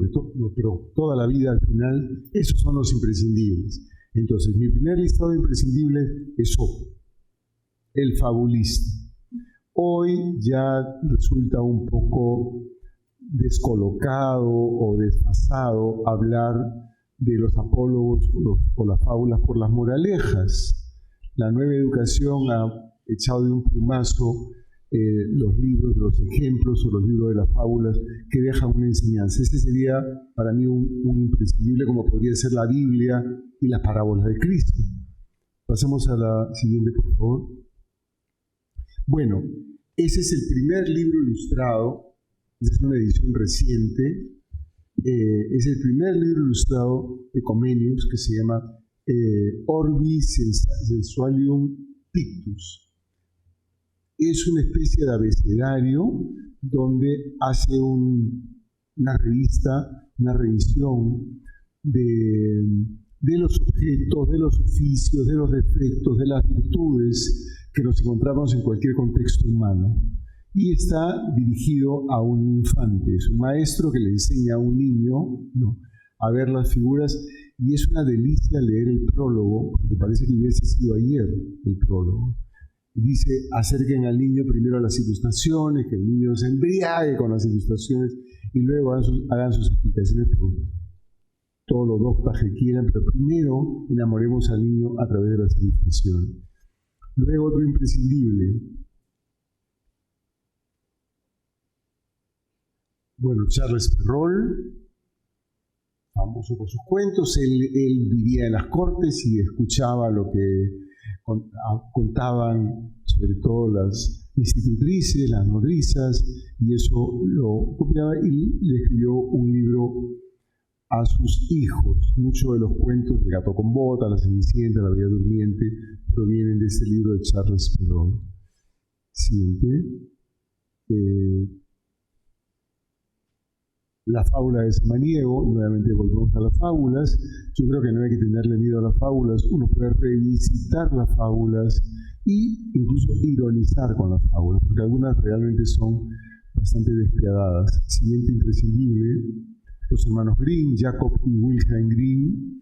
toda la vida al final. Esos son los imprescindibles. Entonces, mi primer listado de imprescindibles es Sopo, el fabulista. Hoy ya resulta un poco descolocado o desfasado hablar de los apólogos o las fábulas por las moralejas. La nueva educación ha echado de un plumazo los libros, los ejemplos o los libros de las fábulas que dejan una enseñanza. Ese sería para mí un imprescindible, como podría ser la Biblia y las parábolas de Cristo. Pasemos a la siguiente, por favor. Bueno, ese es el primer libro ilustrado. Esta es una edición reciente. Es el primer libro ilustrado de Comenius, que se llama Orbi Sensualium Pictus. Es una especie de abecedario donde hace una revisión de los objetos, de los oficios, de los defectos, de las virtudes que nos encontramos en cualquier contexto humano. Y está dirigido a un infante. Es un maestro que le enseña a un niño, ¿no?, a ver las figuras, y es una delicia leer el prólogo, porque parece que hubiese sido ayer el prólogo. Dice, acerquen al niño primero a las ilustraciones, que el niño se embriague con las ilustraciones y luego hagan sus explicaciones por todos los dogmas que quieran, pero primero enamoremos al niño a través de las ilustraciones. Luego otro imprescindible. Bueno, Charles Perrault, famoso por sus cuentos, él vivía en las cortes y escuchaba lo que contaban sobre todo las institutrices, las nodrizas, y eso lo copiaba y le escribió un libro a sus hijos. Muchos de los cuentos de Gato con Bota, La Cenicienta, La Bella Durmiente, provienen de ese libro de Charles Perrault. Siguiente. La fábula de Samaniego, nuevamente volvemos a las fábulas. Yo creo que no hay que tenerle miedo a las fábulas, uno puede revisitar las fábulas e incluso ironizar con las fábulas, porque algunas realmente son bastante despiadadas. Siguiente imprescindible, los hermanos Grimm, Jacob y Wilhelm Grimm,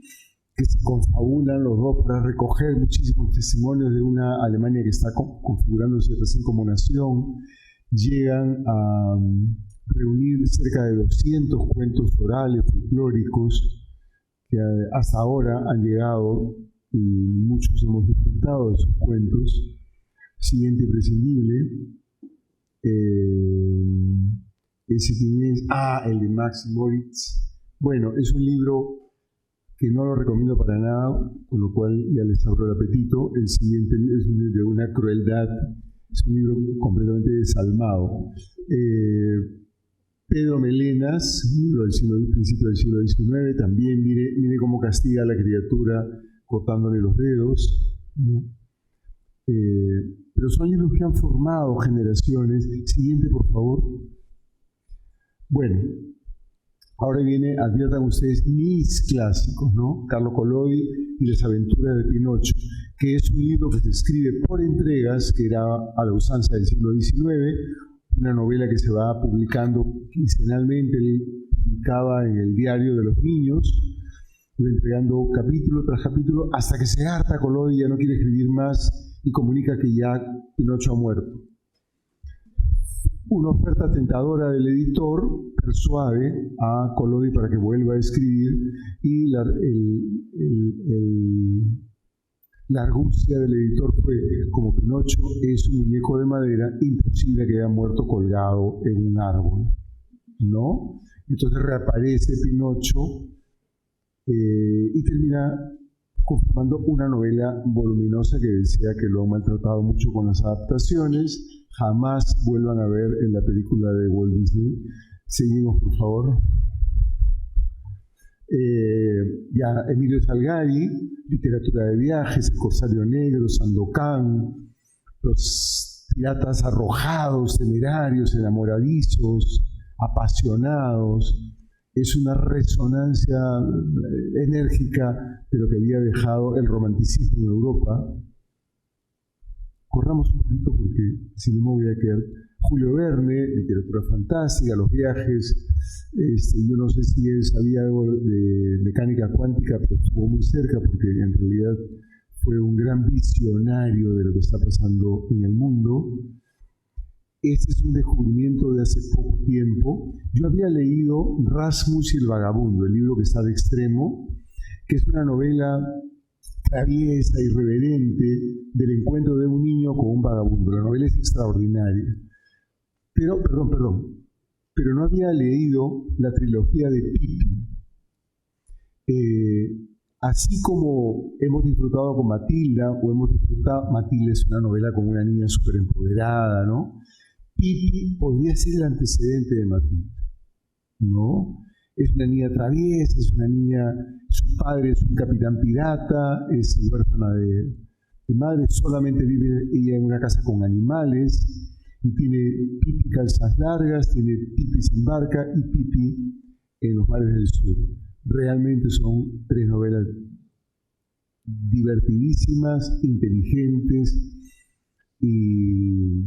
que se confabulan los dos para recoger muchísimos testimonios de una Alemania que está configurándose recién como nación. Llegan a reunir cerca de 200 cuentos orales, folclóricos, que hasta ahora han llegado y muchos hemos disfrutado de sus cuentos. Siguiente imprescindible, ese quién es, el de Max Moritz. Bueno, es un libro que no lo recomiendo para nada, con lo cual ya les abro el apetito. El siguiente es un libro de una crueldad, es un libro completamente desalmado. Pedro Melenas, un libro del principio del siglo XIX, también mire cómo castiga a la criatura cortándole los dedos, ¿no? Pero son libros que han formado generaciones. Siguiente, por favor. Bueno, ahora adviertan ustedes mis clásicos, ¿no? Carlo Collodi y las aventuras de Pinocho, que es un libro que se escribe por entregas, que era a la usanza del siglo XIX, una novela que se va publicando quincenalmente. Él publicaba en el diario de los niños, iba entregando capítulo tras capítulo, hasta que se harta Collodi, ya no quiere escribir más y comunica que ya Pinocho ha muerto. Una oferta tentadora del editor persuade a Collodi para que vuelva a escribir, y la argucia del editor fue: como Pinocho es un muñeco de madera, imposible que haya muerto colgado en un árbol, ¿no? Entonces reaparece Pinocho y termina conformando una novela voluminosa que decía que lo han maltratado mucho con las adaptaciones. Jamás vuelvan a ver en la película de Walt Disney. Seguimos, por favor. Emilio Salgari, literatura de viajes, El Corsario Negro, Sandokan, los piratas arrojados, temerarios, enamoradizos, apasionados. Es una resonancia enérgica de lo que había dejado el romanticismo en Europa. Corramos un poquito porque si no me voy a quedar. Julio Verne, literatura fantástica, los viajes. Yo no sé si él sabía algo de mecánica cuántica, pero estuvo muy cerca porque en realidad fue un gran visionario de lo que está pasando en el mundo. Este es un descubrimiento de hace poco tiempo. Yo había leído Rasmus y el vagabundo, el libro que está de Extremo, que es una novela traviesa, irreverente, del encuentro de un niño con un vagabundo. La novela es extraordinaria. Pero no había leído la trilogía de Pipi. Así como hemos disfrutado con Matilda, Matilda es una novela con una niña súper empoderada, ¿no? Pipi podría ser el antecedente de Matilda, ¿no? Es una niña traviesa, su padre es un capitán pirata, es huérfana de madre, solamente vive ella en una casa con animales, y tiene Pipi calzas largas, tiene Pipi sin barca y Pipi en los mares del sur. Realmente son tres novelas divertidísimas, inteligentes y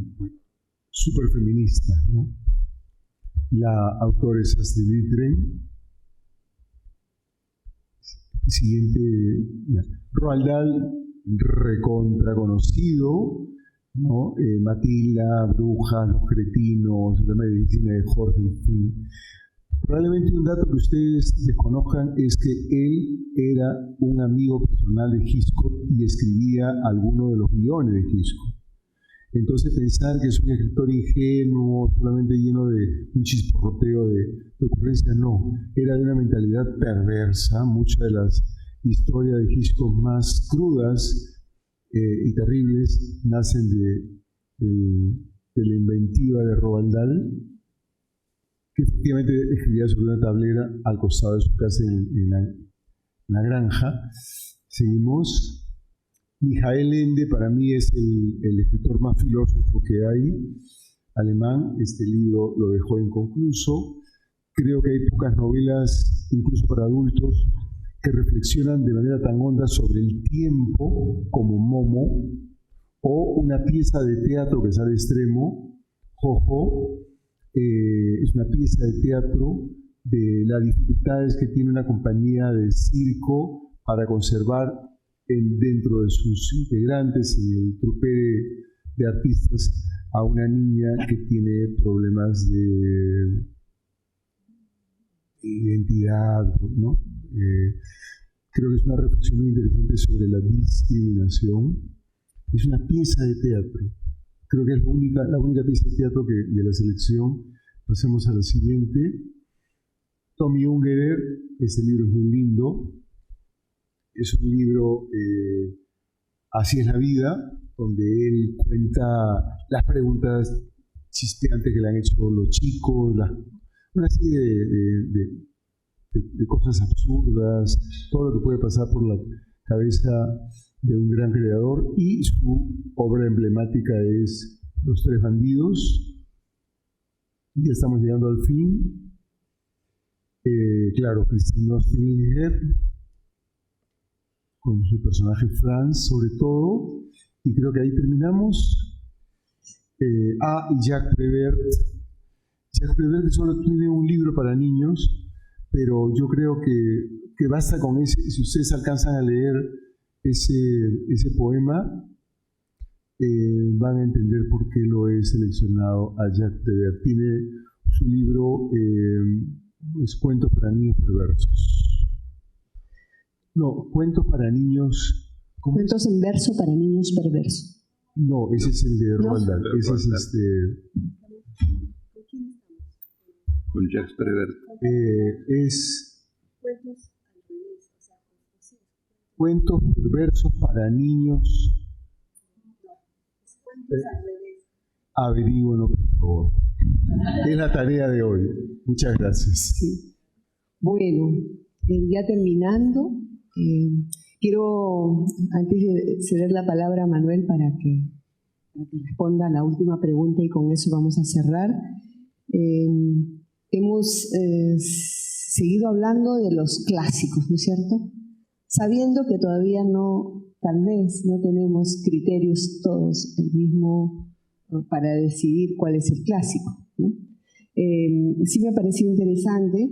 súper feministas, ¿no? La autora es Astrid Lindgren. Siguiente, Roald Dahl, recontra conocido, ¿no? Matilda, Brujas, Los Cretinos, la medicina de Jorge, en fin. Probablemente un dato que ustedes desconozcan es que él era un amigo personal de Hitchcock y escribía algunos de los guiones de Hitchcock. Entonces pensar que es un escritor ingenuo, solamente lleno de un chisporroteo de ocurrencias, no. Era de una mentalidad perversa. Muchas de las historias de Hitchcock más crudas y terribles nacen de la inventiva de Roald Dahl, que efectivamente escribía sobre una tablera al costado de su casa en la granja. Seguimos. Michael Ende para mí es el escritor más filósofo que hay, alemán. Este libro lo dejó inconcluso. Creo que hay pocas novelas, incluso para adultos, que reflexionan de manera tan honda sobre el tiempo como Momo, o una pieza de teatro que sale extremo, Jojo. Es una pieza de teatro de las dificultades que tiene una compañía de circo para conservar dentro de sus integrantes, en el trupe de artistas, a una niña que tiene problemas de identidad, ¿no? Creo que es una reflexión muy interesante sobre la discriminación. Es una pieza de teatro. Creo que es la única pieza de teatro de la selección. Pasemos a la siguiente. Tommy Ungerer, este libro es muy lindo. Es un libro, Así es la vida, donde él cuenta las preguntas chispeantes que le han hecho los chicos, una serie de cosas absurdas, todo lo que puede pasar por la cabeza de un gran creador. Y su obra emblemática es Los Tres Bandidos. Y ya estamos llegando al fin. Claro, Christine Osterlinger, con su personaje Franz, sobre todo, y creo que ahí terminamos. Y Jacques Prévert. Jacques Prévert solo tiene un libro para niños, pero yo creo que basta con ese. Si ustedes alcanzan a leer ese poema, van a entender por qué lo he seleccionado a Jacques Prévert. Tiene su libro Cuentos para niños perversos. No, cuentos para niños. Cuentos en verso para niños perversos. No, ese es el de Roald Dahl. Ese es con Jacques Prévert. Es Cuentos perversos para niños. Averígualo, por favor. Es la tarea de hoy. Muchas gracias. Sí. Bueno, ya terminando. Quiero, antes de ceder la palabra a Manuel para que responda a la última pregunta, y con eso vamos a cerrar. Hemos seguido hablando de los clásicos, ¿no es cierto? Sabiendo que todavía tal vez no tenemos criterios todos el mismo para decidir cuál es el clásico, ¿no? Sí me ha parecido interesante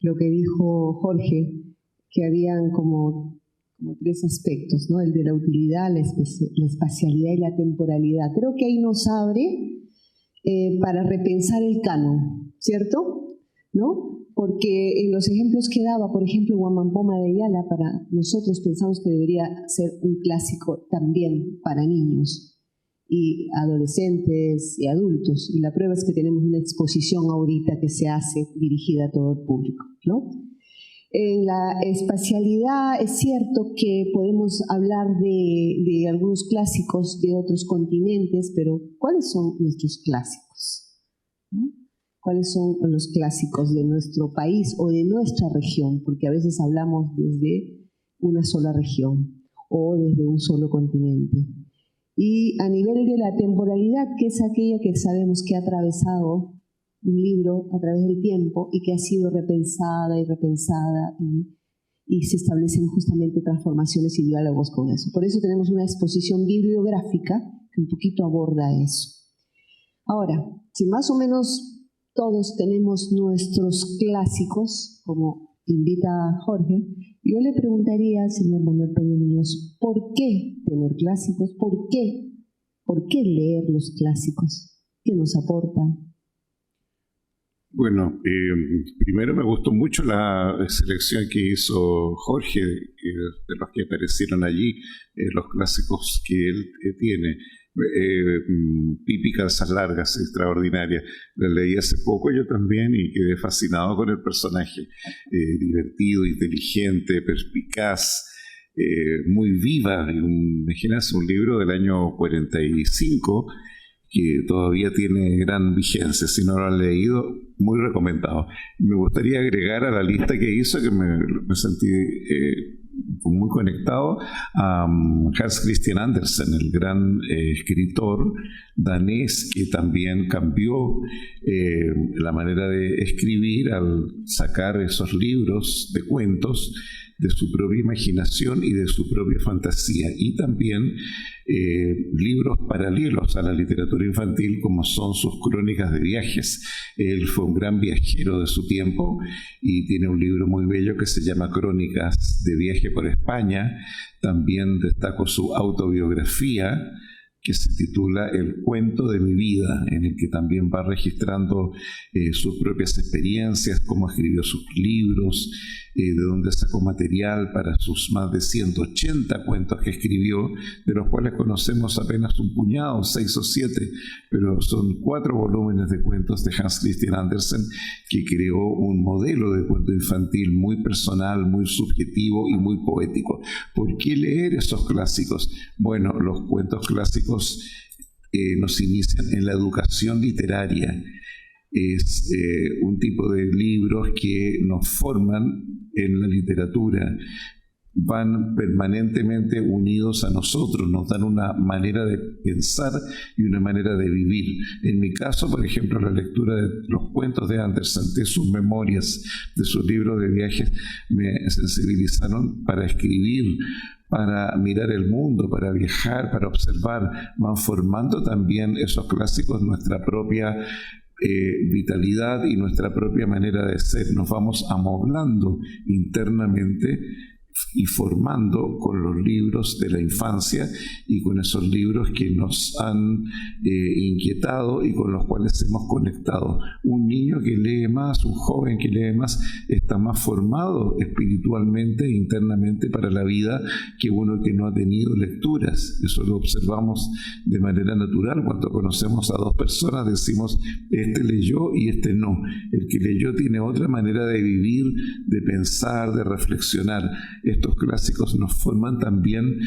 lo que dijo Jorge, que habían como tres aspectos, ¿no? El de la utilidad, la espacialidad y la temporalidad. Creo que ahí nos abre para repensar el canon, ¿cierto? ¿No? Porque en los ejemplos que daba, por ejemplo, Huamampoma de Ayala, para nosotros pensamos que debería ser un clásico también para niños y adolescentes y adultos. Y la prueba es que tenemos una exposición ahorita que se hace dirigida a todo el público, ¿no? En la espacialidad es cierto que podemos hablar de algunos clásicos de otros continentes, pero ¿cuáles son nuestros clásicos? ¿No? ¿Cuáles son los clásicos de nuestro país o de nuestra región? Porque a veces hablamos desde una sola región o desde un solo continente. Y a nivel de la temporalidad, que es aquella que sabemos que ha atravesado un libro a través del tiempo y que ha sido repensada y repensada, y se establecen justamente transformaciones y diálogos con eso. Por eso tenemos una exposición bibliográfica que un poquito aborda eso. Ahora, si más o menos todos tenemos nuestros clásicos, como invita Jorge, yo le preguntaría al señor Manuel Peña Muñoz, ¿por qué tener clásicos? ¿Por qué ¿Por qué leer los clásicos? ¿Qué nos aporta? Bueno, primero me gustó mucho la selección que hizo Jorge, de los que aparecieron allí, los clásicos que él tiene. Pipi Calzas Largas, extraordinaria. La leí hace poco yo también y quedé fascinado con el personaje. Divertido, inteligente, perspicaz, muy viva. Imagínate, un libro del año 45 que todavía tiene gran vigencia. Si no lo han leído, muy recomendado. Me gustaría agregar a la lista que hizo, que me sentí muy conectado, a Hans Christian Andersen, el gran escritor danés que también cambió la manera de escribir al sacar esos libros de cuentos de su propia imaginación y de su propia fantasía, y también libros paralelos a la literatura infantil, como son sus crónicas de viajes. Él fue un gran viajero de su tiempo y tiene un libro muy bello que se llama Crónicas de viaje por España. También destaco su autobiografía, que se titula El cuento de mi vida, en el que también va registrando sus propias experiencias, cómo escribió sus libros, de dónde sacó material para sus más de 180 cuentos que escribió, de los cuales conocemos apenas un puñado, 6 o 7, pero son 4 volúmenes de cuentos de Hans Christian Andersen, que creó un modelo de cuento infantil muy personal, muy subjetivo y muy poético. ¿Por qué leer esos clásicos? Bueno, los cuentos clásicos nos inician en la educación literaria. Es un tipo de libros que nos forman en la literatura, van permanentemente unidos a nosotros, nos dan una manera de pensar y una manera de vivir. En mi caso, por ejemplo, la lectura de los cuentos de Andersen, de sus memorias, de sus libros de viajes, me sensibilizaron para escribir, para mirar el mundo, para viajar, para observar. Van formando también esos clásicos nuestra propia vitalidad y nuestra propia manera de ser. Nos vamos amoblando internamente y formando con los libros de la infancia y con esos libros que nos han inquietado y con los cuales hemos conectado. Un niño que lee más, un joven que lee más, está más formado espiritualmente e internamente para la vida que uno que no ha tenido lecturas. Eso lo observamos de manera natural. Cuando conocemos a 2 personas decimos, este leyó y este no. El que leyó tiene otra manera de vivir, de pensar, de reflexionar. Estos clásicos nos forman también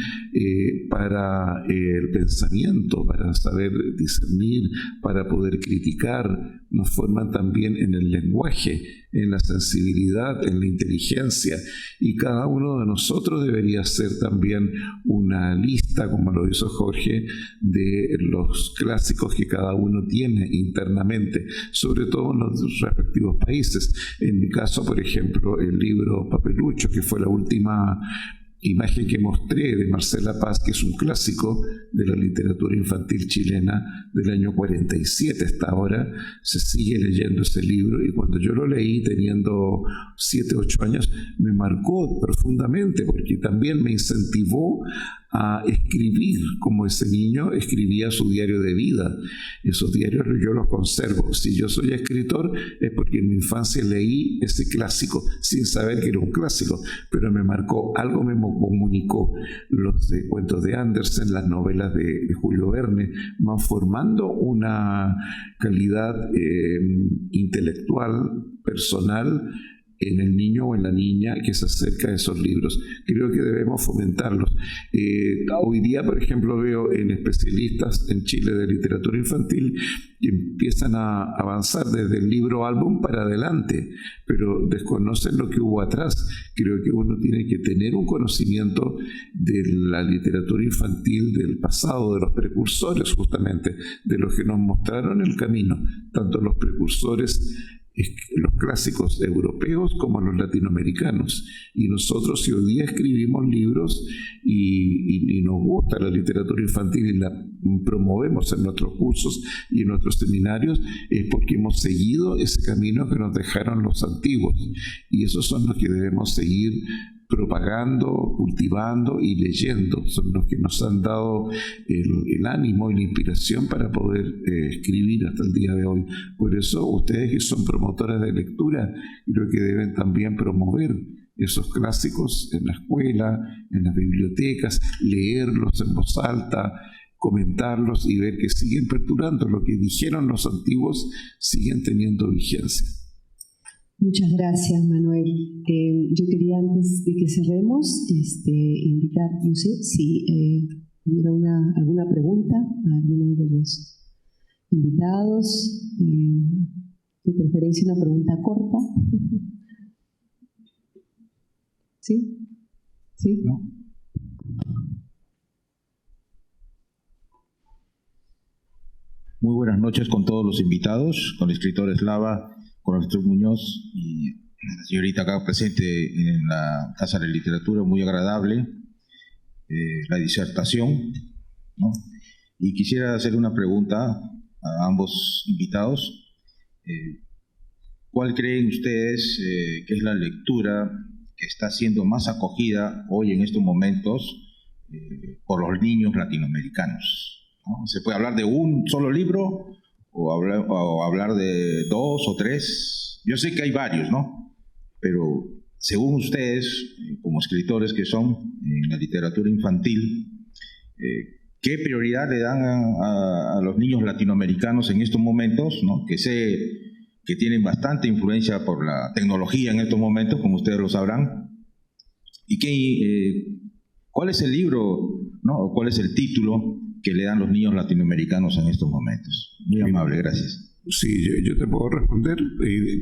para el pensamiento, para saber discernir, para poder criticar. Nos forman también en el lenguaje, en la sensibilidad, en la inteligencia. Y cada uno de nosotros debería hacer también una lista, como lo hizo Jorge, de los clásicos que cada uno tiene internamente, sobre todo en los respectivos países. En mi caso, por ejemplo, el libro Papelucho, que fue la última imagen que mostré de Marcela Paz, que es un clásico de la literatura infantil chilena del año 47. Hasta ahora se sigue leyendo ese libro, y cuando yo lo leí teniendo 7, 8 años, me marcó profundamente, porque también me incentivó a escribir como ese niño escribía su diario de vida. Esos diarios yo los conservo. Si yo soy escritor es porque en mi infancia leí ese clásico sin saber que era un clásico, pero me marcó, algo me comunicó. Los de cuentos de Andersen, las novelas de Julio Verne van formando una calidad intelectual, personal, en el niño o en la niña que se acerca a esos libros. Creo que debemos fomentarlos. Hoy día, por ejemplo, veo en especialistas en Chile de literatura infantil que empiezan a avanzar desde el libro álbum para adelante, pero desconocen lo que hubo atrás. Creo que uno tiene que tener un conocimiento de la literatura infantil del pasado, de los precursores justamente, de los que nos mostraron el camino, tanto los precursores, los clásicos europeos como los latinoamericanos. Y nosotros, si hoy día escribimos libros y nos gusta la literatura infantil y la promovemos en nuestros cursos y en nuestros seminarios, es porque hemos seguido ese camino que nos dejaron los antiguos, y esos son los que debemos seguir propagando, cultivando y leyendo. Son los que nos han dado el ánimo y la inspiración para poder escribir hasta el día de hoy. Por eso ustedes que son promotoras de lectura, creo que deben también promover esos clásicos en la escuela, en las bibliotecas, leerlos en voz alta, comentarlos y ver que siguen perdurando. Lo que dijeron los antiguos siguen teniendo vigencia. Muchas gracias, Manuel. Yo quería, antes de que cerremos, invitar, no sé si hubiera alguna pregunta a alguno de los invitados. De preferencia una pregunta corta. ¿Sí? ¿Sí? ¿No? Muy buenas noches con todos los invitados, con el escritor Eslava, con el escritor Muñoz y la señorita acá presente en la Casa de Literatura, muy agradable la disertación, ¿no? Y quisiera hacer una pregunta a ambos invitados. ¿Cuál creen ustedes que es la lectura que está siendo más acogida hoy en estos momentos por los niños latinoamericanos, ¿no? ¿Se puede hablar de un solo libro o hablar de 2 o 3? Yo sé que hay varios, ¿no? Pero según ustedes, como escritores que son en la literatura infantil, ¿qué prioridad le dan a los niños latinoamericanos en estos momentos, ¿no? Que sé que tienen bastante influencia por la tecnología en estos momentos, como ustedes lo sabrán. ¿Y cuál es el libro, ¿no? O cuál es el título que le dan los niños latinoamericanos en estos momentos? Muy amable, gracias. Sí, yo te puedo responder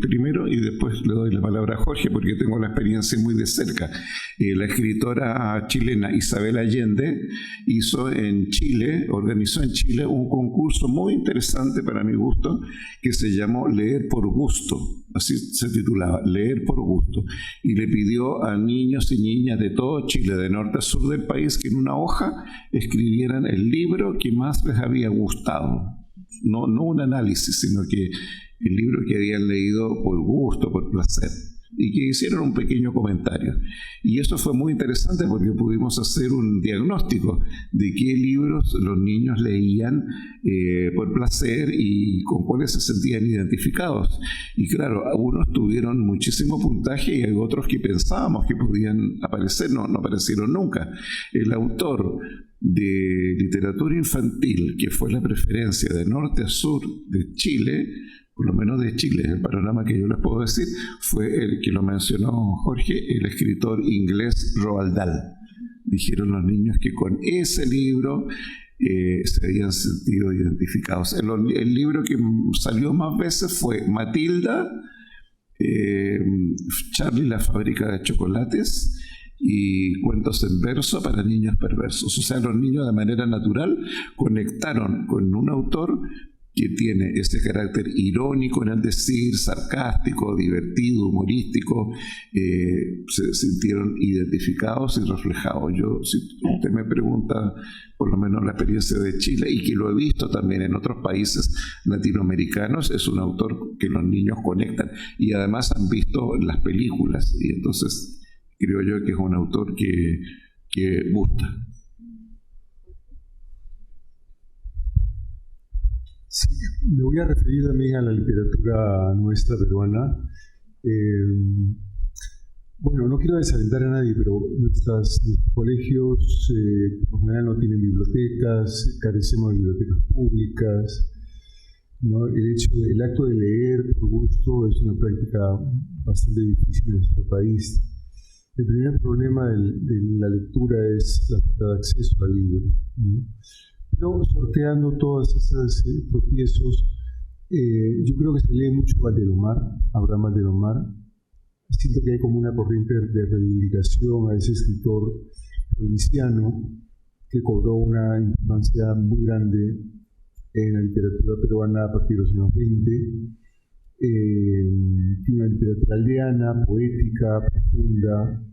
primero y después le doy la palabra a Jorge porque tengo la experiencia muy de cerca. La escritora chilena Isabel Allende organizó en Chile un concurso muy interesante para mi gusto que se llamó Leer por Gusto, así se titulaba, Leer por Gusto, y le pidió a niños y niñas de todo Chile, de norte a sur del país, que en una hoja escribieran el libro que más les había gustado. No un análisis, sino que el libro que habían leído por gusto, por placer, y que hicieron un pequeño comentario. Y eso fue muy interesante porque pudimos hacer un diagnóstico de qué libros los niños leían por placer y con cuáles se sentían identificados. Y claro, algunos tuvieron muchísimo puntaje y hay otros que pensábamos que podían aparecer, no aparecieron nunca. El autor de literatura infantil, que fue la preferencia de norte a sur de Chile, por lo menos de Chile, el panorama que yo les puedo decir, fue el que lo mencionó Jorge, el escritor inglés Roald Dahl. Dijeron los niños que con ese libro se habían sentido identificados. El libro que salió más veces fue Matilda, Charlie la fábrica de chocolates y cuentos en verso para niños perversos. O sea, los niños de manera natural conectaron con un autor que tiene ese carácter irónico en el decir, sarcástico, divertido, humorístico, se sintieron identificados y reflejados. Si usted me pregunta, por lo menos la experiencia de Chile, y que lo he visto también en otros países latinoamericanos, es un autor que los niños conectan y además han visto las películas, y entonces creo yo que es un autor que gusta. Sí, me voy a referir también a la literatura nuestra peruana. Bueno, no quiero desalentar a nadie, pero nuestros colegios por lo general no tienen bibliotecas, carecemos de bibliotecas públicas, ¿no? El acto de leer por gusto es una práctica bastante difícil en nuestro país. El primer problema de la lectura es la falta de acceso al libro, ¿no? Pero sorteando todos esos tropiezos, yo creo que se lee mucho Abraham Valdelomar. Siento que hay como una corriente de reivindicación a ese escritor provinciano que cobró una importancia muy grande en la literatura peruana a partir de los años 20. Tiene una literatura aldeana, poética, profunda.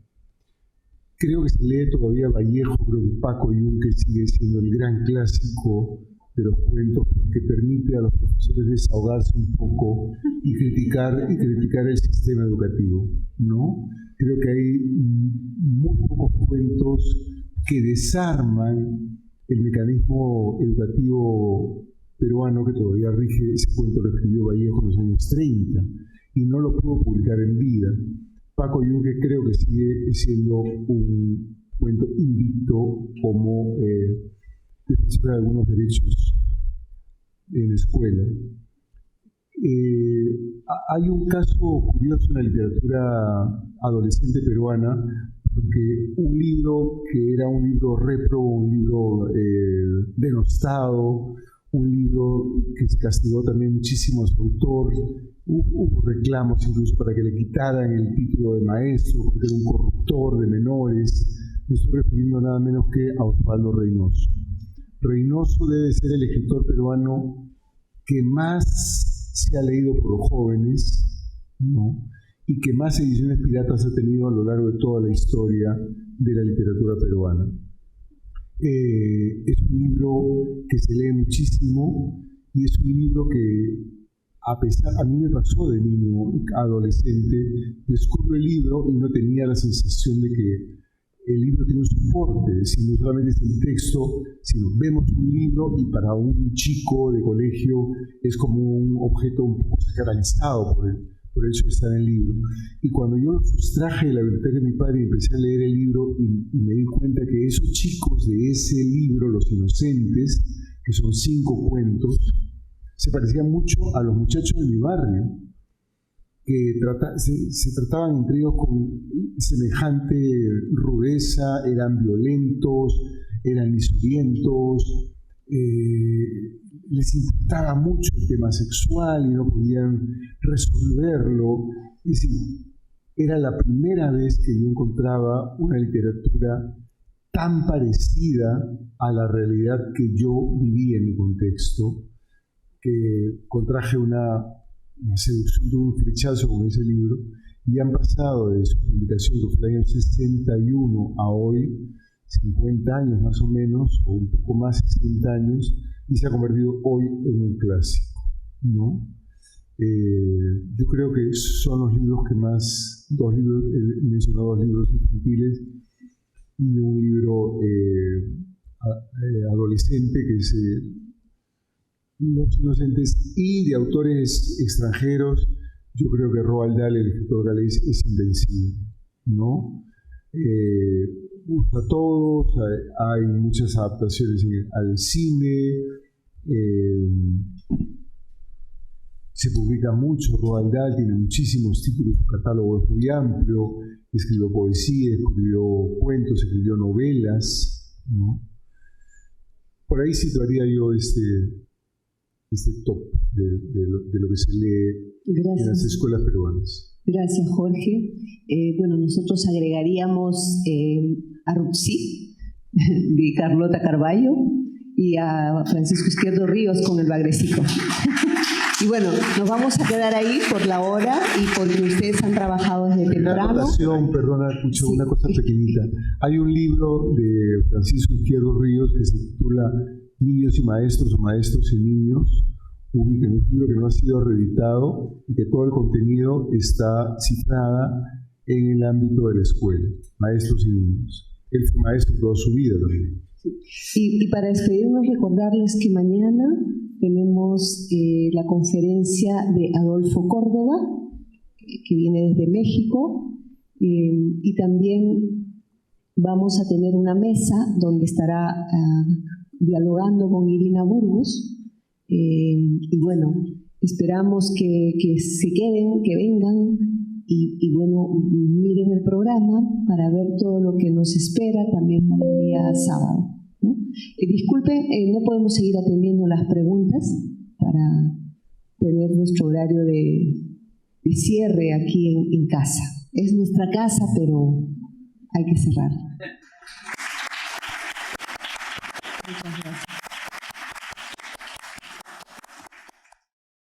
Creo que se lee todavía Vallejo, creo que Paco Yunque sigue siendo el gran clásico de los cuentos porque permite a los profesores desahogarse un poco y criticar el sistema educativo, ¿no? Creo que hay muy pocos cuentos que desarman el mecanismo educativo peruano que todavía rige. Ese cuento lo escribió Vallejo en los años 30 y no lo pudo publicar en vida. Paco Yunque creo que sigue siendo un cuento invicto como defensor de algunos derechos en la escuela. Hay un caso curioso en la literatura adolescente peruana, porque un libro que era un libro réprobo, un libro denostado, un libro que se castigó también muchísimo a su autor, hubo reclamos incluso para que le quitaran el título de maestro, porque era un corruptor de menores. Me estoy refiriendo nada menos que a Osvaldo Reynoso. Reynoso debe ser el escritor peruano que más se ha leído por los jóvenes, ¿no? Y que más ediciones piratas ha tenido a lo largo de toda la historia de la literatura peruana. Es un libro que se lee muchísimo y es un libro que, a mí me pasó de niño, adolescente, descubro el libro y no tenía la sensación de que el libro tiene un soporte, no solamente es el texto, sino vemos un libro y para un chico de colegio es como un objeto un poco sacralizado por el hecho de estar en el libro. Y cuando yo lo sustraje de la biblioteca de mi padre y empecé a leer el libro y me di cuenta que esos chicos de ese libro, Los Inocentes, que son 5 cuentos, se parecían mucho a los muchachos de mi barrio, que se trataban entre ellos con semejante rudeza, eran violentos, eran lisurientos, les importaba mucho el tema sexual y no podían resolverlo. Es decir, era la primera vez que yo encontraba una literatura tan parecida a la realidad que yo vivía en mi contexto, que contraje una seducción de un flechazo con ese libro, y han pasado de su publicación, que fue el año 61 a hoy, 50 años más o menos, o un poco más de 60 años, y se ha convertido hoy en un clásico, ¿no? Yo creo que son los libros que más, he mencionado 2 libros infantiles y un libro adolescente que es Los Inocentes, y de autores extranjeros. Yo creo que Roald Dahl, el escritor galés, es invencible, ¿no? Gusta a todos, hay muchas adaptaciones al cine, se publica mucho. Roald Dahl tiene muchísimos títulos, su catálogo es muy amplio, escribió poesía, escribió cuentos, escribió novelas, ¿no? Por ahí situaría yo este top de lo que se lee en las escuelas peruanas. Gracias, Jorge. Bueno, nosotros agregaríamos a Rutsí, de Carlota Carballo, y a Francisco Izquierdo Ríos con El Bagrecico. Y bueno, nos vamos a quedar ahí por la hora y porque ustedes han trabajado desde temprano. Una anotación, perdona, escucho una cosa pequeñita. Hay un libro de Francisco Izquierdo Ríos que se titula Niños y Maestros, o Maestros y Niños, un libro que no ha sido reeditado y que todo el contenido está cifrada en el ámbito de la escuela, maestros y niños. Él fue maestro toda su vida también. Y para despedirnos, recordarles que mañana tenemos la conferencia de Adolfo Córdoba, que viene desde México, y también vamos a tener una mesa donde estará dialogando con Irina Burgos, y bueno, esperamos que se queden, que vengan y bueno, miren el programa para ver todo lo que nos espera también para el día sábado, ¿no? Disculpen, no podemos seguir atendiendo las preguntas para tener nuestro horario de cierre aquí en casa. Es nuestra casa, pero hay que cerrar. Muchas gracias.